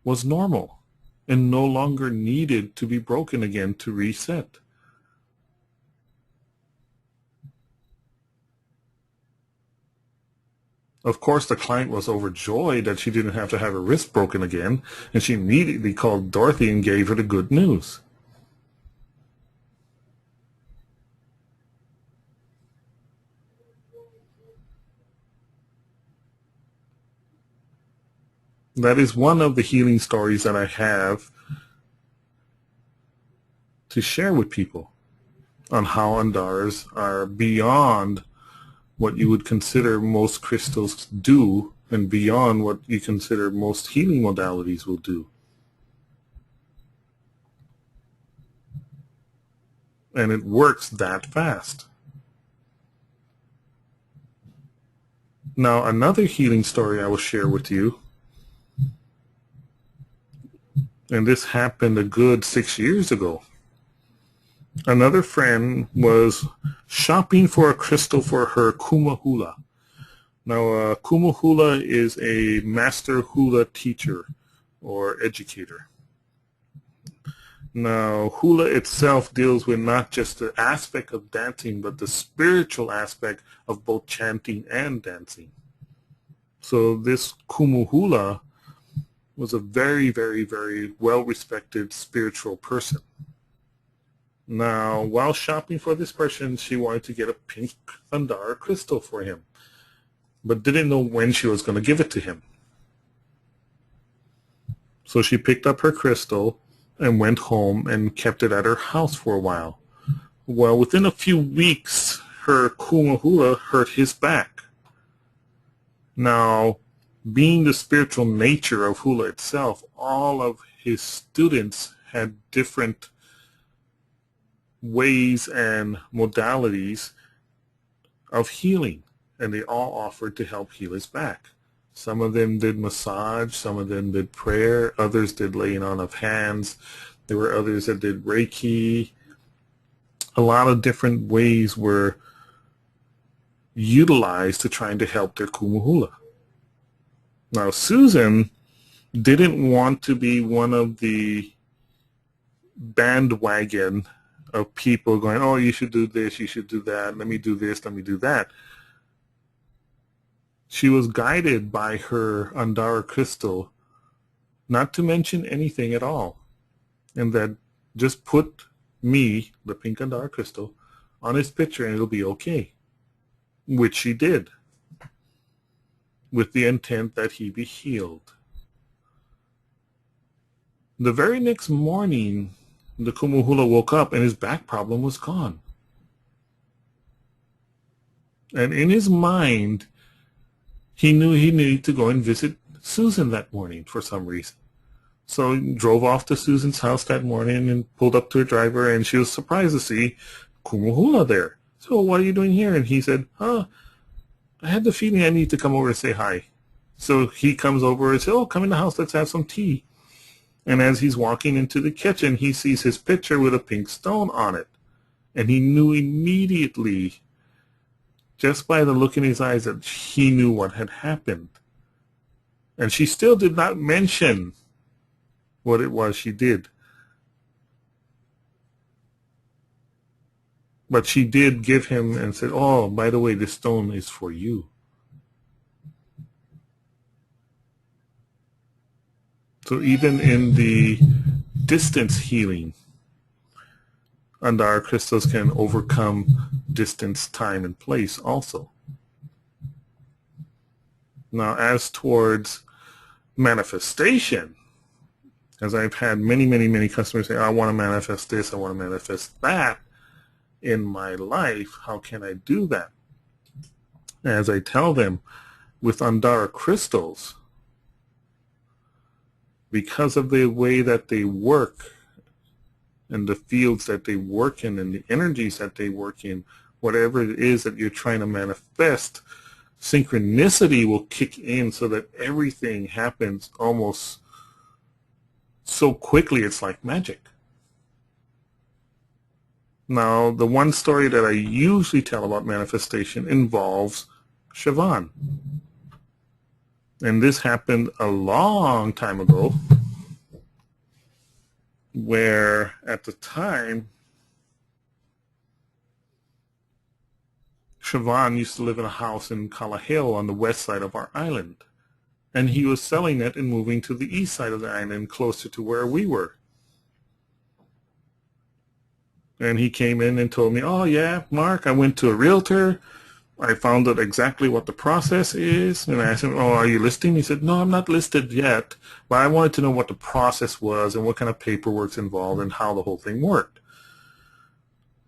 Speaker 2: was normal and no longer needed to be broken again to reset. Of course, the client was overjoyed that she didn't have to have her wrist broken again, and she immediately called Dorothy and gave her the good news. That is one of the healing stories that I have to share with people on how Andaras are beyond what you would consider most crystals do and beyond what you consider most healing modalities will do. And it works that fast. Now, another healing story I will share with you, and this happened a good 6 years ago. Another friend was shopping for a crystal for her kumahula. Now, kumahula is a master hula teacher or educator. Now, hula itself deals with not just the aspect of dancing, but the spiritual aspect of both chanting and dancing. So this kumuhula was a very, very, very well-respected spiritual person. Now, while shopping for this person, she wanted to get a pink Andara crystal for him, but didn't know when she was going to give it to him. So she picked up her crystal and went home and kept it at her house for a while. Well, within a few weeks, her kumahula hurt his back. Now, being the spiritual nature of hula itself, all of his students had different ways and modalities of healing, and they all offered to help heal his back. Some of them did massage, some of them did prayer, others did laying on of hands, there were others that did Reiki. A lot of different ways were utilized to trying to help their kumuhula. Now, Susan didn't want to be one of the bandwagon of people going, oh, you should do this, you should do that, let me do this, let me do that. She was guided by her Andara crystal not to mention anything at all, and that just put me, the pink Andara crystal, on his picture and it'll be okay, which she did, with the intent that he be healed. The very next morning, the kumuhula woke up and his back problem was gone. And in his mind, he knew he needed to go and visit Susan that morning for some reason. So he drove off to Susan's house that morning and pulled up to her driver, and she was surprised to see kumuhula there. So, what are you doing here? And he said, I had the feeling I need to come over and say hi. So he comes over and says, oh, come in the house, let's have some tea. And as he's walking into the kitchen, he sees his picture with a pink stone on it. And he knew immediately, just by the look in his eyes, that he knew what had happened. And she still did not mention what it was she did. But she did give him and said, oh, by the way, this stone is for you. So even in the distance healing, Andara crystals can overcome distance, time, and place also. Now, as towards manifestation, as I've had many customers say, I want to manifest this, I want to manifest that in my life, how can I do that? As I tell them, with Andara crystals, because of the way that they work and the fields that they work in and the energies that they work in, whatever it is that you're trying to manifest, synchronicity will kick in so that everything happens almost so quickly it's like magic. Now, the one story that I usually tell about manifestation involves Siobhan. And this happened a long time ago, where at the time, Siobhan used to live in a house in Kalaheo on the west side of our island. And he was selling it and moving to the east side of the island, closer to where we were. And he came in and told me, oh yeah, Mark, I went to a realtor I found out exactly what the process is, and I asked him, "Oh, are you listing?" He said, "No, I'm not listed yet, but I wanted to know what the process was and what kind of paperwork's involved and how the whole thing worked."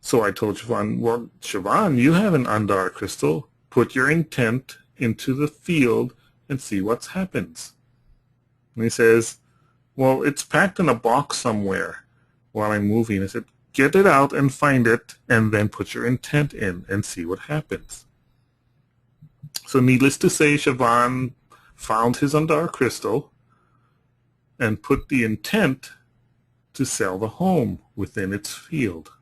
Speaker 2: So I told Siobhan, "Well, Siobhan, you have an Andara crystal. Put your intent into the field and see what happens." And he says, "Well, it's packed in a box somewhere while I'm moving." I said, "Get it out and find it, and then put your intent in and see what happens." So needless to say, Siobhan found his Andara crystal and put the intent to sell the home within its field.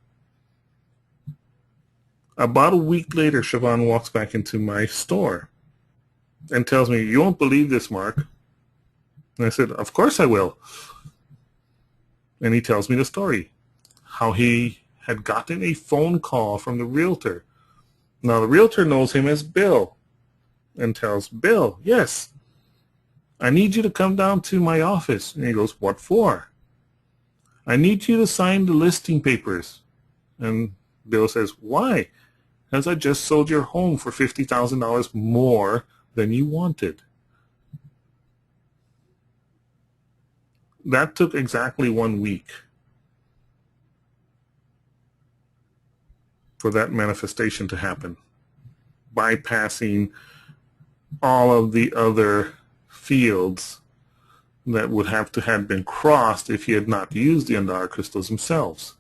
Speaker 2: About a week later, Siobhan walks back into my store and tells me, "You won't believe this, Mark." And I said, "Of course I will." And he tells me the story, how he had gotten a phone call from the realtor. Now, the realtor knows him as Bill and tells Bill, "Yes, I need you to come down to my office." And he goes, "What for?" "I need you to sign the listing papers." And Bill says, "Why?" "Because I just sold your home for $50,000 more than you wanted." That took exactly 1 week for that manifestation to happen, bypassing all of the other fields that would have to have been crossed if he had not used the Andara crystals themselves.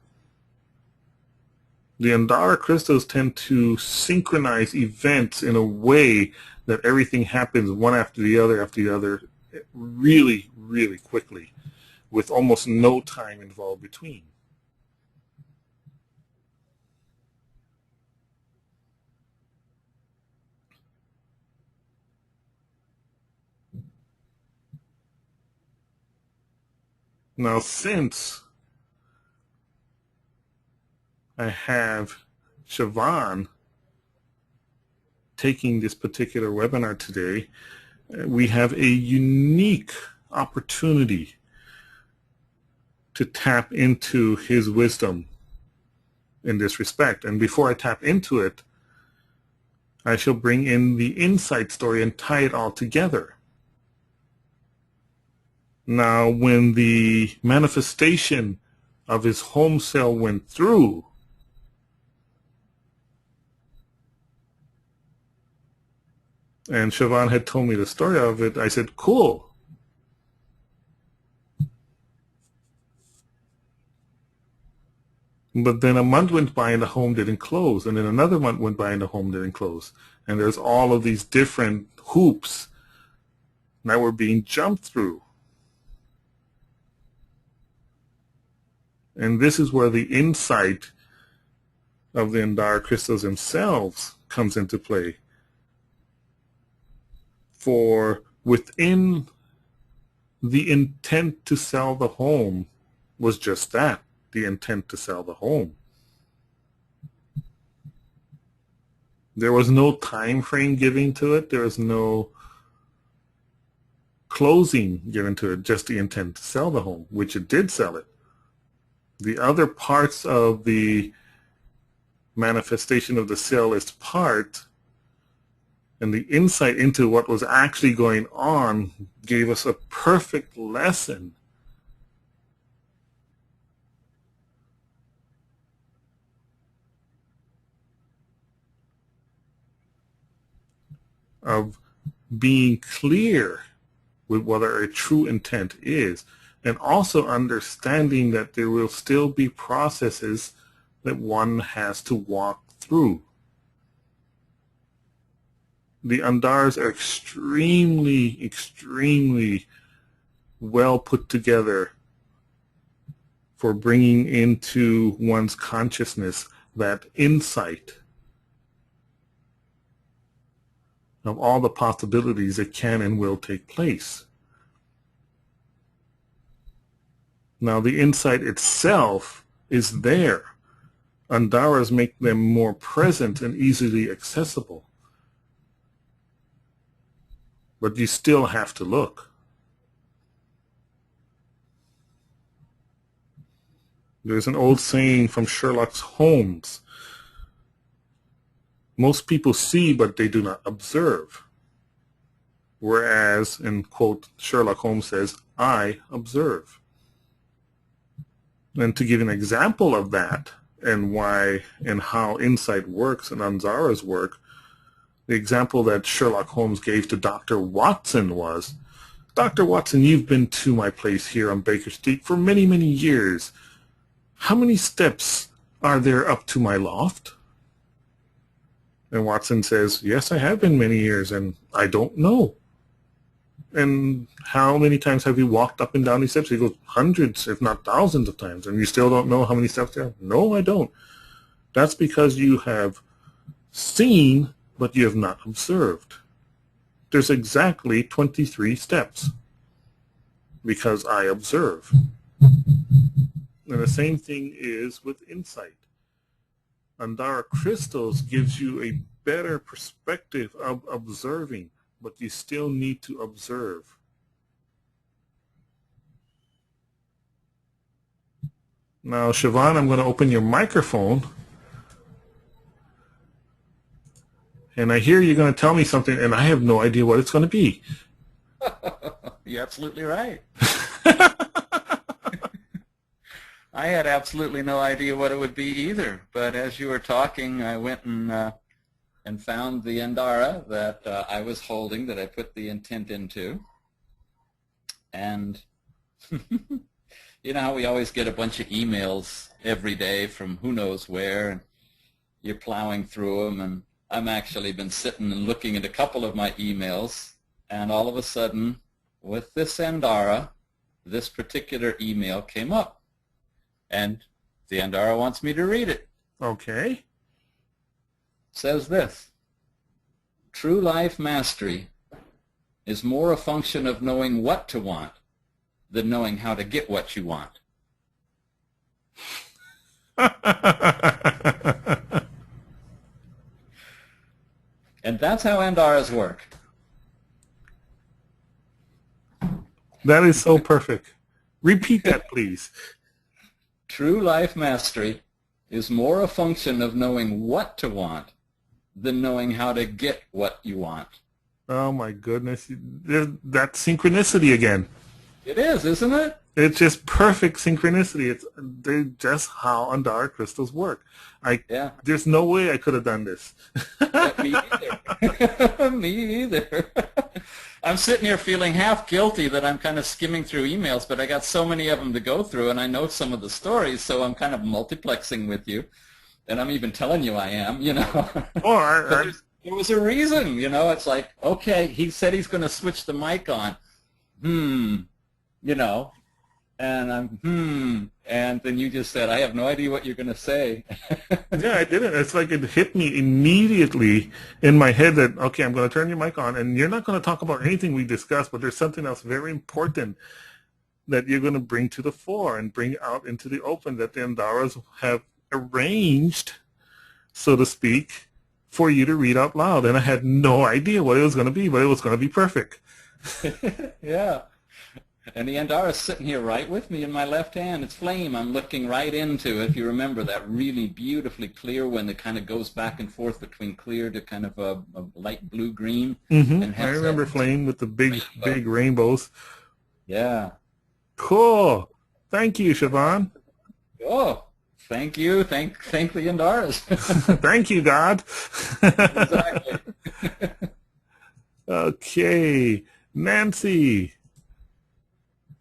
Speaker 2: The Andara crystals tend to synchronize events in a way that everything happens one after the other, really, really quickly, with almost no time involved between. Now, since I have Siobhan taking this particular webinar today, we have a unique opportunity to tap into his wisdom in this respect. And before I tap into it, I shall bring in the insight story and tie it all together. Now, when the manifestation of his home sale went through, and Siobhan had told me the story of it, I said, "Cool." But then a month went by and the home didn't close, and then another month went by and the home didn't close. And there's all of these different hoops that were being jumped through. And this is where the insight of the Andara crystals themselves comes into play. For within the intent to sell the home was just that, the intent to sell the home. There was no time frame given to it. There was no closing given to it, just the intent to sell the home, which it did sell it. The other parts of the manifestation of the sale is part, and the insight into what was actually going on gave us a perfect lesson of being clear with what our true intent is, and also understanding that there will still be processes that one has to walk through. The Andaras are extremely, extremely well put together for bringing into one's consciousness that insight of all the possibilities that can and will take place. Now, the insight itself is there. Andaras make them more present and easily accessible. But you still have to look. There's an old saying from Sherlock Holmes Most people see, but they do not observe. Whereas, in quote, Sherlock Holmes says, I observe. And to give an example of that and why and how insight works and Andara's work, the example that Sherlock Holmes gave to Dr. Watson was, Dr. Watson, you've been to my place here on Baker Street for many, many years. How many steps are there up to my loft? And Watson says, yes, I have been many years, and I don't know. And how many times have you walked up and down these steps? He goes, hundreds, if not thousands of times, and you still don't know how many steps there are? No, I don't. That's because you have seen, but you have not observed. There's exactly 23 steps because I observe. And the same thing is with insight. Andara Crystals gives you a better perspective of observing, but you still need to observe. Now, Siobhan, I'm going to open your microphone. And I hear you're going to tell me something, and I have no idea what it's going to be.
Speaker 3: You're absolutely right. I had absolutely no idea what it would be either. But as you were talking, I went and found the Andara that I was holding, that I put the intent into. And you know how we always get a bunch of emails every day from who knows where, and you're plowing through them, and I'm actually been sitting and looking at a couple of my emails, and all of a sudden, with this Andara, this particular email came up. And the Andara wants me to read it.
Speaker 2: Okay.
Speaker 3: It says this: true life mastery is more a function of knowing what to want than knowing how to get what you want. And that's how Andaras work.
Speaker 2: That is so perfect. Repeat that, please.
Speaker 3: True life mastery is more a function of knowing what to want than knowing how to get what you want.
Speaker 2: Oh my goodness. That's synchronicity again.
Speaker 3: It is, isn't it?
Speaker 2: It's just perfect synchronicity. They're just how Andara crystals work.
Speaker 3: Yeah.
Speaker 2: There's no way I could have done this.
Speaker 3: Me either. Me either. I'm sitting here feeling half guilty that I'm kind of skimming through emails, but I got so many of them to go through, and I know some of the stories, so I'm kind of multiplexing with you, and I'm even telling you I am, you know.
Speaker 2: Oh,
Speaker 3: there was a reason, you know. It's like, okay, he said he's going to switch the mic on. You know, and and then you just said, I have no idea what you're going to say.
Speaker 2: Yeah, I didn't. It's like it hit me immediately in my head that, okay, I'm going to turn your mic on, and you're not going to talk about anything we discussed, but there's something else very important that you're going to bring to the fore and bring out into the open that the Andaras have arranged, so to speak, for you to read out loud. And I had no idea what it was going to be, but it was going to be perfect.
Speaker 3: Yeah. And the Andara is sitting here right with me in my left hand. It's flame. I'm looking right into, if you remember, that really beautifully clear one that kind of goes back and forth between clear to kind of a light blue-green.
Speaker 2: Mm-hmm. I remember flame with the big rainbows.
Speaker 3: Yeah.
Speaker 2: Cool. Thank you, Siobhan.
Speaker 3: Oh, thank you. Thank the Andaras.
Speaker 2: Thank you, God.
Speaker 3: Exactly.
Speaker 2: Okay. Nancy.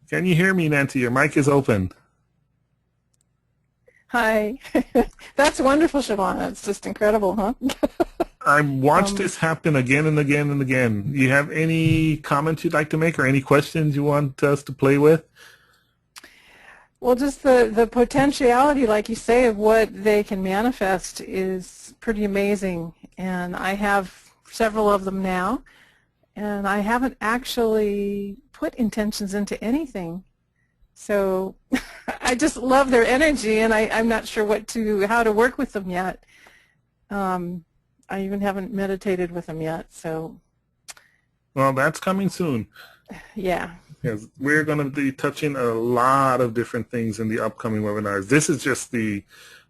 Speaker 2: Can you hear me, Nancy? Your mic is open.
Speaker 4: Hi. That's wonderful, Siobhan. It's just incredible, huh?
Speaker 2: I've watched this happen again and again and again. You have any comments you'd like to make or any questions you want us to play with?
Speaker 4: Well, just the potentiality, like you say, of what they can manifest is pretty amazing. And I have several of them now. And I haven't actually put intentions into anything. So I just love their energy, and I'm not sure how to work with them yet. I even haven't meditated with them yet. So.
Speaker 2: Well, that's coming soon.
Speaker 4: Yeah.
Speaker 2: Yes, we're going to be touching a lot of different things in the upcoming webinars. This is just the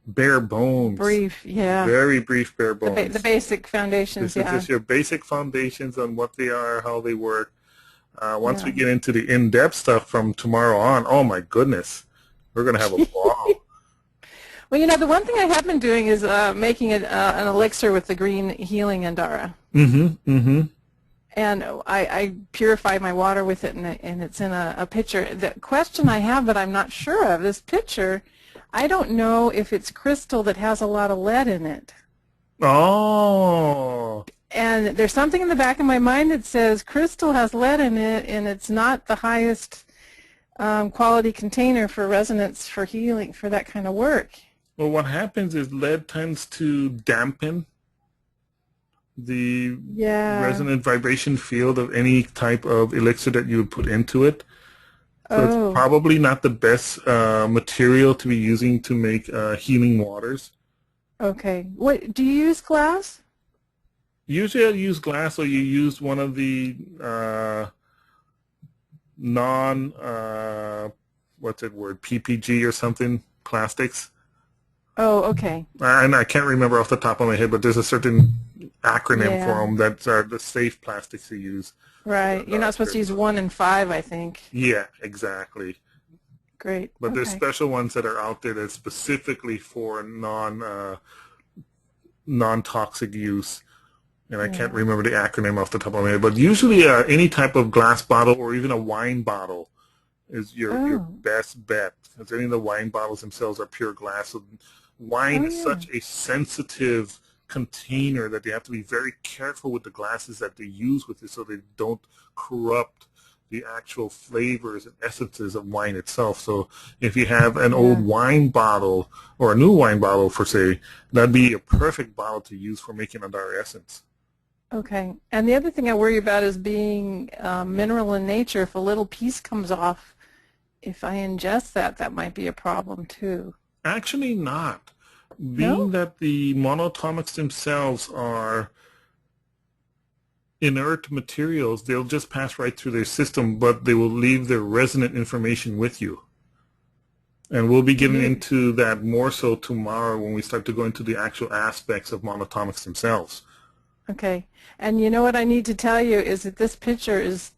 Speaker 2: bare bones.
Speaker 4: Brief, yeah.
Speaker 2: Very brief bare bones.
Speaker 4: The basic foundations,
Speaker 2: This is
Speaker 4: yeah.
Speaker 2: just your basic foundations on what they are, how they work. Once
Speaker 4: Yeah.
Speaker 2: we get into the in-depth stuff from tomorrow on, oh my goodness, we're going to have a ball.
Speaker 4: Well, you know, the one thing I have been doing is making an elixir with the green healing Andara.
Speaker 2: Mm-hmm, mm-hmm.
Speaker 4: And I purify my water with it, and it's in a pitcher. The question I have that I'm not sure of, this pitcher, I don't know if it's crystal that has a lot of lead in it.
Speaker 2: Oh.
Speaker 4: And there's something in the back of my mind that says crystal has lead in it, and it's not the highest quality container for resonance, for healing, for that kind of work.
Speaker 2: Well, what happens is lead tends to dampen the resonant vibration field of any type of elixir that you would put into it. So it's probably not the best material to be using to make healing waters.
Speaker 4: Okay. What do you use, glass?
Speaker 2: Usually I use glass, or you use one of the PPG or something, plastics.
Speaker 4: Oh, okay.
Speaker 2: And I can't remember off the top of my head, but there's a certain acronym for them that are the safe plastics to use.
Speaker 4: Right. You're not supposed to use 1 and 5, I think.
Speaker 2: Yeah, exactly.
Speaker 4: Great.
Speaker 2: But there's special ones that are out there that's specifically for non-toxic use. And I can't remember the acronym off the top of my head. But usually any type of glass bottle or even a wine bottle is your best bet. Because any of the wine bottles themselves are pure glass. So wine is such a sensitive container that they have to be very careful with the glasses that they use with it so they don't corrupt the actual flavors and essences of wine itself. So if you have an old wine bottle or a new wine bottle, for say, that'd be a perfect bottle to use for making Andara essence.
Speaker 4: Okay. And the other thing I worry about is being mineral in nature. If a little piece comes off, if I ingest that, that might be a problem too.
Speaker 2: Actually not. Being that the monatomics themselves are inert materials, they'll just pass right through their system, but they will leave their resonant information with you. And we'll be getting into that more so tomorrow when we start to go into the actual aspects of monatomics themselves.
Speaker 4: Okay. And you know what I need to tell you is that this picture is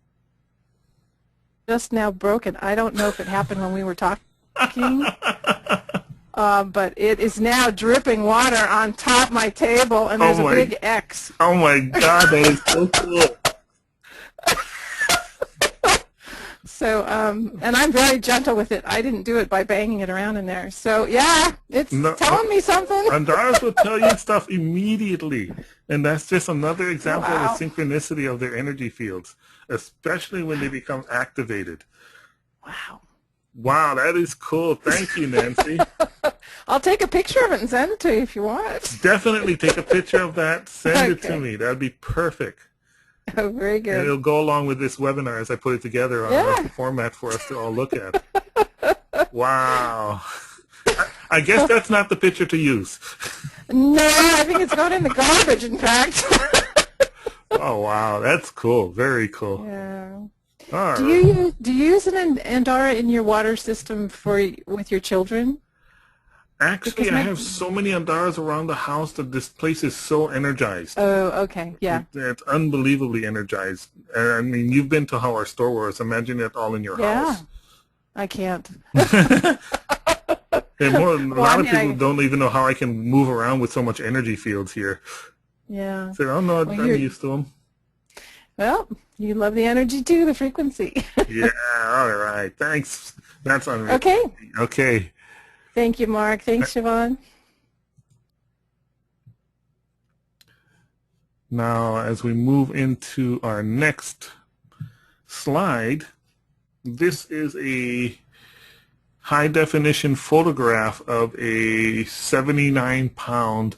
Speaker 4: just now broken. I don't know if it happened when we were talking. But it is now dripping water on top of my table, and there's a big X.
Speaker 2: Oh my God, that is so cool.
Speaker 4: So, and I'm very gentle with it. I didn't do it by banging it around in there. So, yeah, it's telling me something.
Speaker 2: Andaras will tell you stuff immediately, and that's just another example of the synchronicity of their energy fields, especially when they become activated.
Speaker 4: Wow.
Speaker 2: Wow, that is cool. Thank you, Nancy.
Speaker 4: I'll take a picture of it and send it to you if you want.
Speaker 2: Definitely take a picture of that. Send it to me. That would be perfect.
Speaker 4: Oh, very good.
Speaker 2: And it'll go along with this webinar as I put it together on a format for us to all look at. Wow. I guess that's not the picture to use.
Speaker 4: No, I think it's going in the garbage, in fact.
Speaker 2: Oh, wow. That's cool. Very cool.
Speaker 4: Yeah.
Speaker 2: All right.
Speaker 4: Do you use an Andara in your water system with your children?
Speaker 2: Actually, I have so many Andaras around the house that this place is so energized.
Speaker 4: Oh, okay, yeah.
Speaker 2: It's unbelievably energized. I mean, you've been to how our store was. Imagine it all in your house.
Speaker 4: I can't.
Speaker 2: And a lot of people don't even know how I can move around with so much energy fields here.
Speaker 4: Yeah.
Speaker 2: So, oh no, I'm used to them.
Speaker 4: Well, you love the energy too, the frequency.
Speaker 2: Yeah, all right. Thanks. That's unreal.
Speaker 4: Okay.
Speaker 2: Okay.
Speaker 4: Thank you, Mark. Thanks, Siobhan.
Speaker 2: Now, as we move into our next slide, this is a high-definition photograph of a 79-pound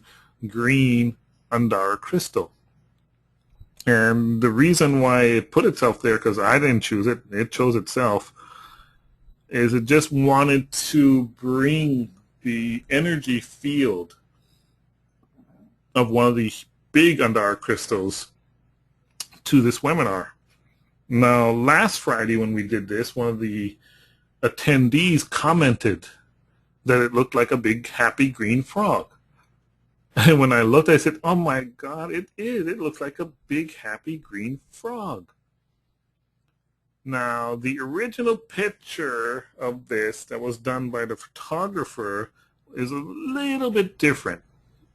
Speaker 2: green Andara crystal. And the reason why it put itself there, because I didn't choose it, it chose itself, is it just wanted to bring the energy field of one of the big Andara crystals to this webinar. Now, last Friday when we did this, one of the attendees commented that it looked like a big happy green frog. And when I looked, I said, oh my God, it is. It looks like a big happy green frog. Now, the original picture of this that was done by the photographer is a little bit different.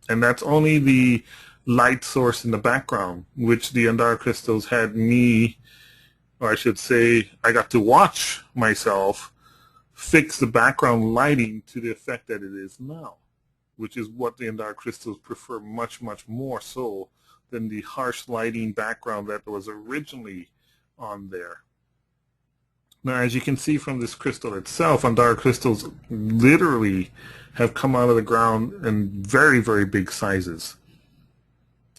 Speaker 2: And that's only the light source in the background, which the Andara Crystals had me, or I should say, I got to watch myself fix the background lighting to the effect that it is now, which is what the Andara Crystals prefer much, much more so than the harsh lighting background that was originally on there. Now, as you can see from this crystal itself, Andara Crystals literally have come out of the ground in very, very big sizes.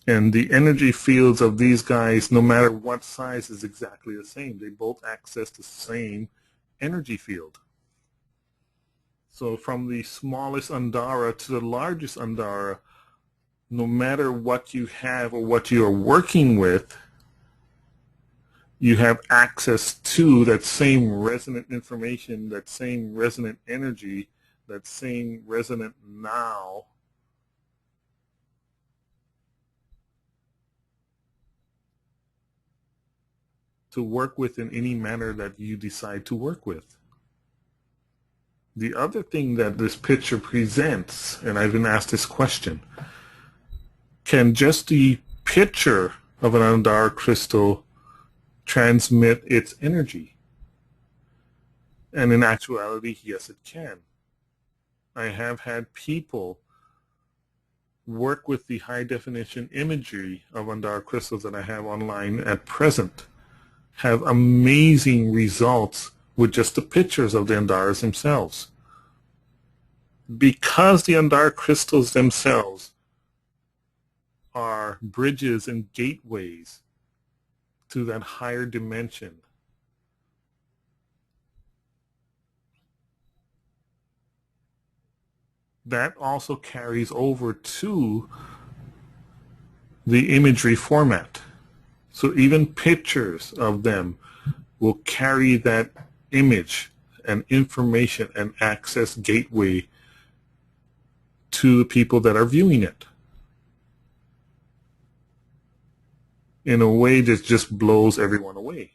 Speaker 2: And the energy fields of these guys, no matter what size, is exactly the same. They both access the same energy field. So from the smallest Andara to the largest Andara, no matter what you have or what you are working with, you have access to that same resonant information, that same resonant energy, that same resonant now to work with in any manner that you decide to work with. The other thing that this picture presents, and I've been asked this question, can just the picture of an Andara crystal transmit its energy? And in actuality, yes, it can. I have had people work with the high definition imagery of Andara crystals that I have online at present, have amazing results with just the pictures of the Andaras themselves. Because the Andara crystals themselves are bridges and gateways to that higher dimension, that also carries over to the imagery format. So even pictures of them will carry that image and information and access gateway to the people that are viewing it in a way that just blows everyone away.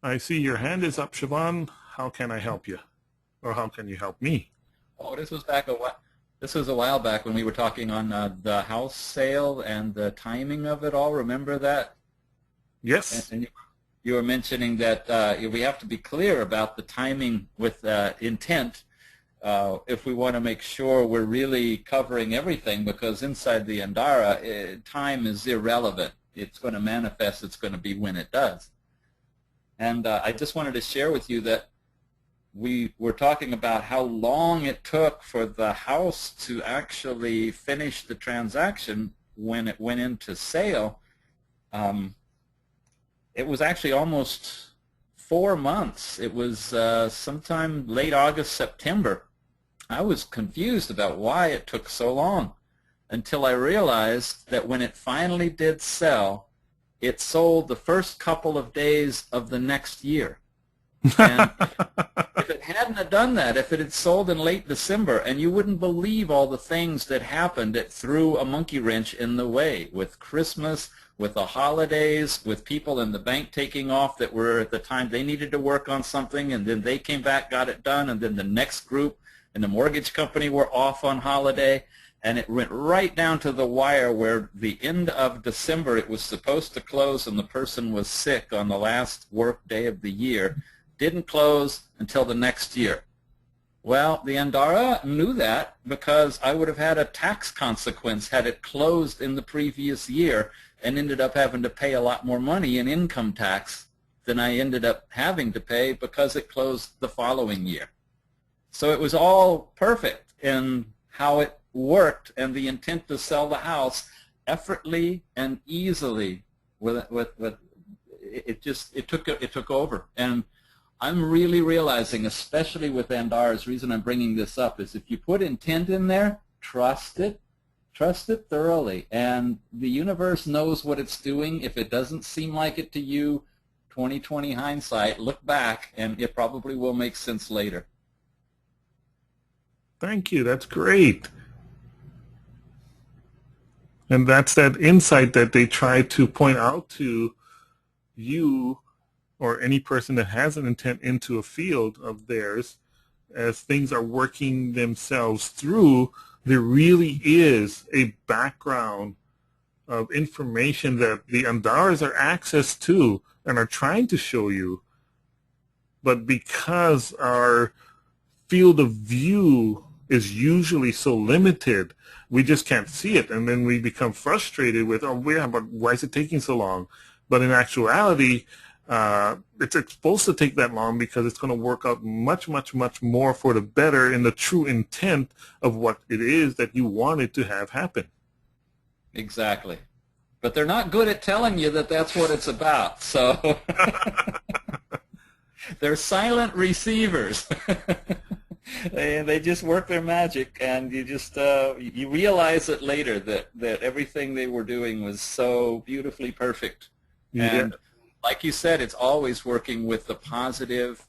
Speaker 2: I see your hand is up, Siobhan. How can I help you? Or how can you help me?
Speaker 3: Oh, this was back a while. This was a while back when we were talking on the house sale and the timing of it all. Remember that?
Speaker 2: Yes.
Speaker 3: And you were mentioning that we have to be clear about the timing with intent if we want to make sure we're really covering everything, because inside the Andara, time is irrelevant. It's going to manifest. It's going to be when it does. And I just wanted to share with you that we were talking about how long it took for the house to actually finish the transaction when it went into sale. It was actually almost 4 months. It was sometime late August, September. I was confused about why it took so long until I realized that when it finally did sell, it sold the first couple of days of the next year. And if it hadn't have done that, if it had sold in late December, and you wouldn't believe all the things that happened, it threw a monkey wrench in the way with Christmas, with the holidays, with people in the bank taking off that were at the time they needed to work on something, and then they came back, got it done, and then the next group and the mortgage company were off on holiday. And it went right down to the wire where the end of December it was supposed to close, and the person was sick on the last work day of the year. Didn't close until the next year. Well, the Andara knew that, because I would have had a tax consequence had it closed in the previous year and ended up having to pay a lot more money in income tax than I ended up having to pay because it closed the following year. So it was all perfect in how it worked, and the intent to sell the house effortlessly and easily it took over. And I'm really realizing, especially with Andara's, reason I'm bringing this up is if you put intent in there, trust it. Trust it thoroughly. And the universe knows what it's doing. If it doesn't seem like it to you, 20/20 hindsight, look back, and it probably will make sense later.
Speaker 2: Thank you. That's great. And that's that insight that they try to point out to you or any person that has an intent into a field of theirs. As things are working themselves through, there really is a background of information that the Andaras are access to and are trying to show you. But because our field of view is usually so limited, we just can't see it, and then we become frustrated with, oh, yeah, but why is it taking so long? But in actuality, it's supposed to take that long because it's going to work out much, much, much more for the better in the true intent of what it is that you wanted to have happen.
Speaker 3: Exactly. But they're not good at telling you that that's what it's about. So they're silent receivers. They just work their magic, and you just you realize it later that everything they were doing was so beautifully perfect.
Speaker 2: Yeah.
Speaker 3: And like you said, it's always working with the positive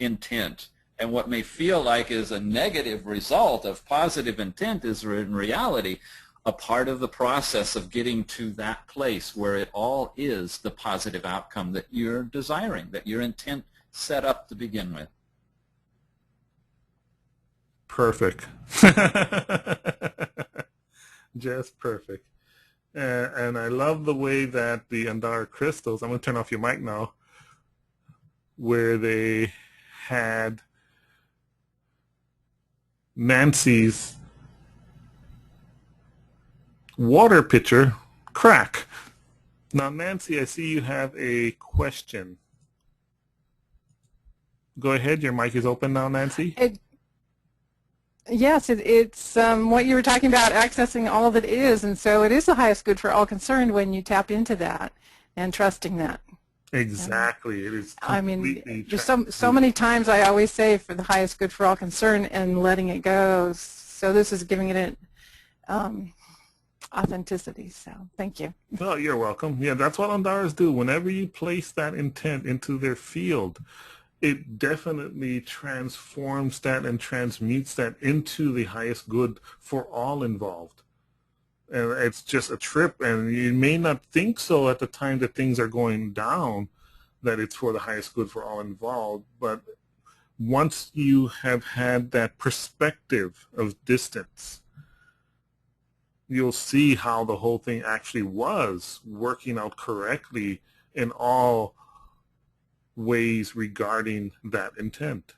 Speaker 3: intent. And what may feel like is a negative result of positive intent is in reality a part of the process of getting to that place where it all is the positive outcome that you're desiring, that your intent set up to begin with.
Speaker 2: Perfect. Just perfect. And I love the way that the Andara Crystals, I'm going to turn off your mic now, where they had Nancy's water pitcher crack. Now, Nancy, I see you have a question. Go ahead. Your mic is open now, Nancy.
Speaker 4: Yes, it's what you were talking about, accessing all that is, and so it is the highest good for all concerned when you tap into that and trusting that.
Speaker 2: Exactly. It is completely.
Speaker 4: I mean, there's so many times I always say for the highest good for all concerned and letting it go. So this is giving it authenticity. So thank you.
Speaker 2: Well, you're welcome. Yeah, that's what Andaras do. Whenever you place that intent into their field, it definitely transforms that and transmutes that into the highest good for all involved. And it's just a trip, and you may not think so at the time that things are going down, that it's for the highest good for all involved. But once you have had that perspective of distance, you'll see how the whole thing actually was working out correctly in all ways regarding that intent.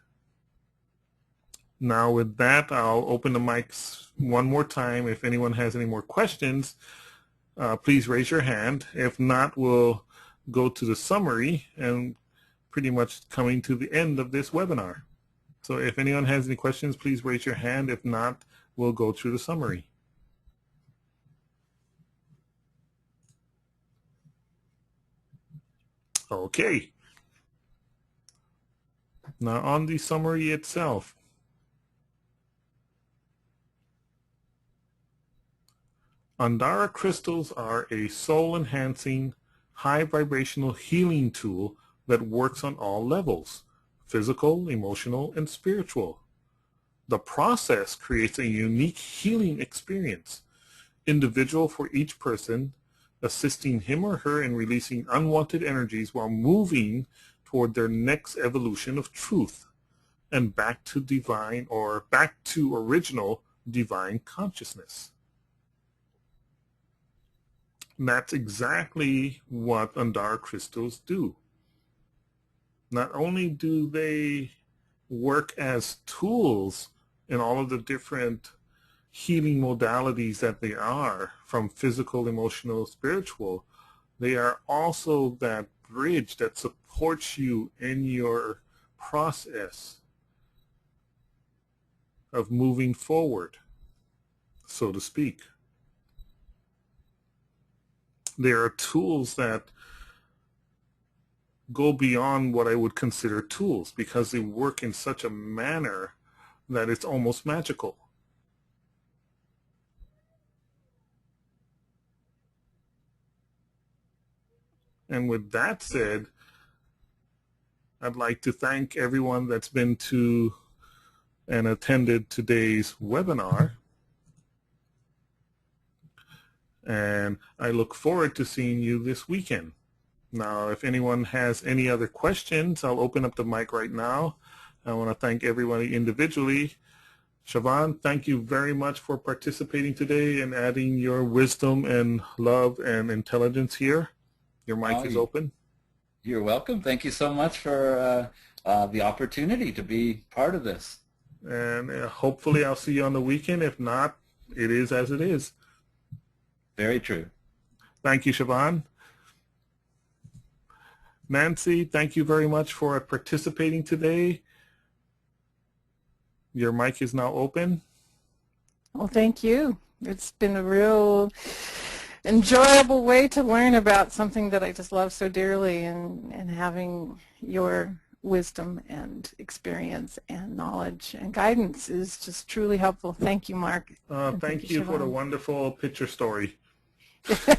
Speaker 2: Now with that, I'll open the mics one more time. If anyone has any more questions, please raise your hand. If not, we'll go to the summary and pretty much coming to the end of this webinar. So if anyone has any questions, please raise your hand. If not, we'll go through the summary. Okay. Now on the summary itself, Andara crystals are a soul-enhancing, high-vibrational healing tool that works on all levels, physical, emotional, and spiritual. The process creates a unique healing experience, individual for each person, assisting him or her in releasing unwanted energies while moving toward their next evolution of truth and back to divine or back to original divine consciousness. And that's exactly what Andara crystals do. Not only do they work as tools in all of the different healing modalities that they are, from physical, emotional, spiritual, they are also that bridge that supports you in your process of moving forward, so to speak. There are tools that go beyond what I would consider tools because they work in such a manner that it's almost magical. And with that said, I'd like to thank everyone that's been to and attended today's webinar. And I look forward to seeing you this weekend. Now, if anyone has any other questions, I'll open up the mic right now. I want to thank everybody individually. Siobhan, thank you very much for participating today and adding your wisdom and love and intelligence here. Your mic is open.
Speaker 3: You're welcome. Thank you so much for the opportunity to be part of this.
Speaker 2: And hopefully I'll see you on the weekend. If not, it is as it is.
Speaker 3: Very true.
Speaker 2: Thank you, Siobhan. Nancy, thank you very much for participating today. Your mic is now open.
Speaker 4: Well, thank you. It's been a real enjoyable way to learn about something that I just love so dearly, and having your wisdom and experience and knowledge and guidance is just truly helpful. Thank you, Mark.
Speaker 2: Thank you for the wonderful picture story.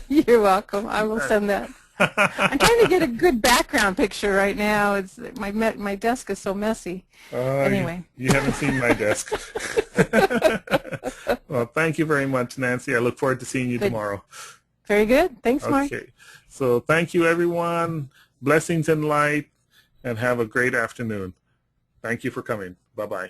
Speaker 4: You're welcome. I will send that. I'm trying to get a good background picture right now. It's my desk is so messy. Anyway.
Speaker 2: You haven't seen my desk. Well, thank you very much, Nancy. I look forward to seeing you tomorrow.
Speaker 4: Very good. Thanks, Mark.
Speaker 2: Okay. So thank you, everyone. Blessings and light, and have a great afternoon. Thank you for coming. Bye-bye.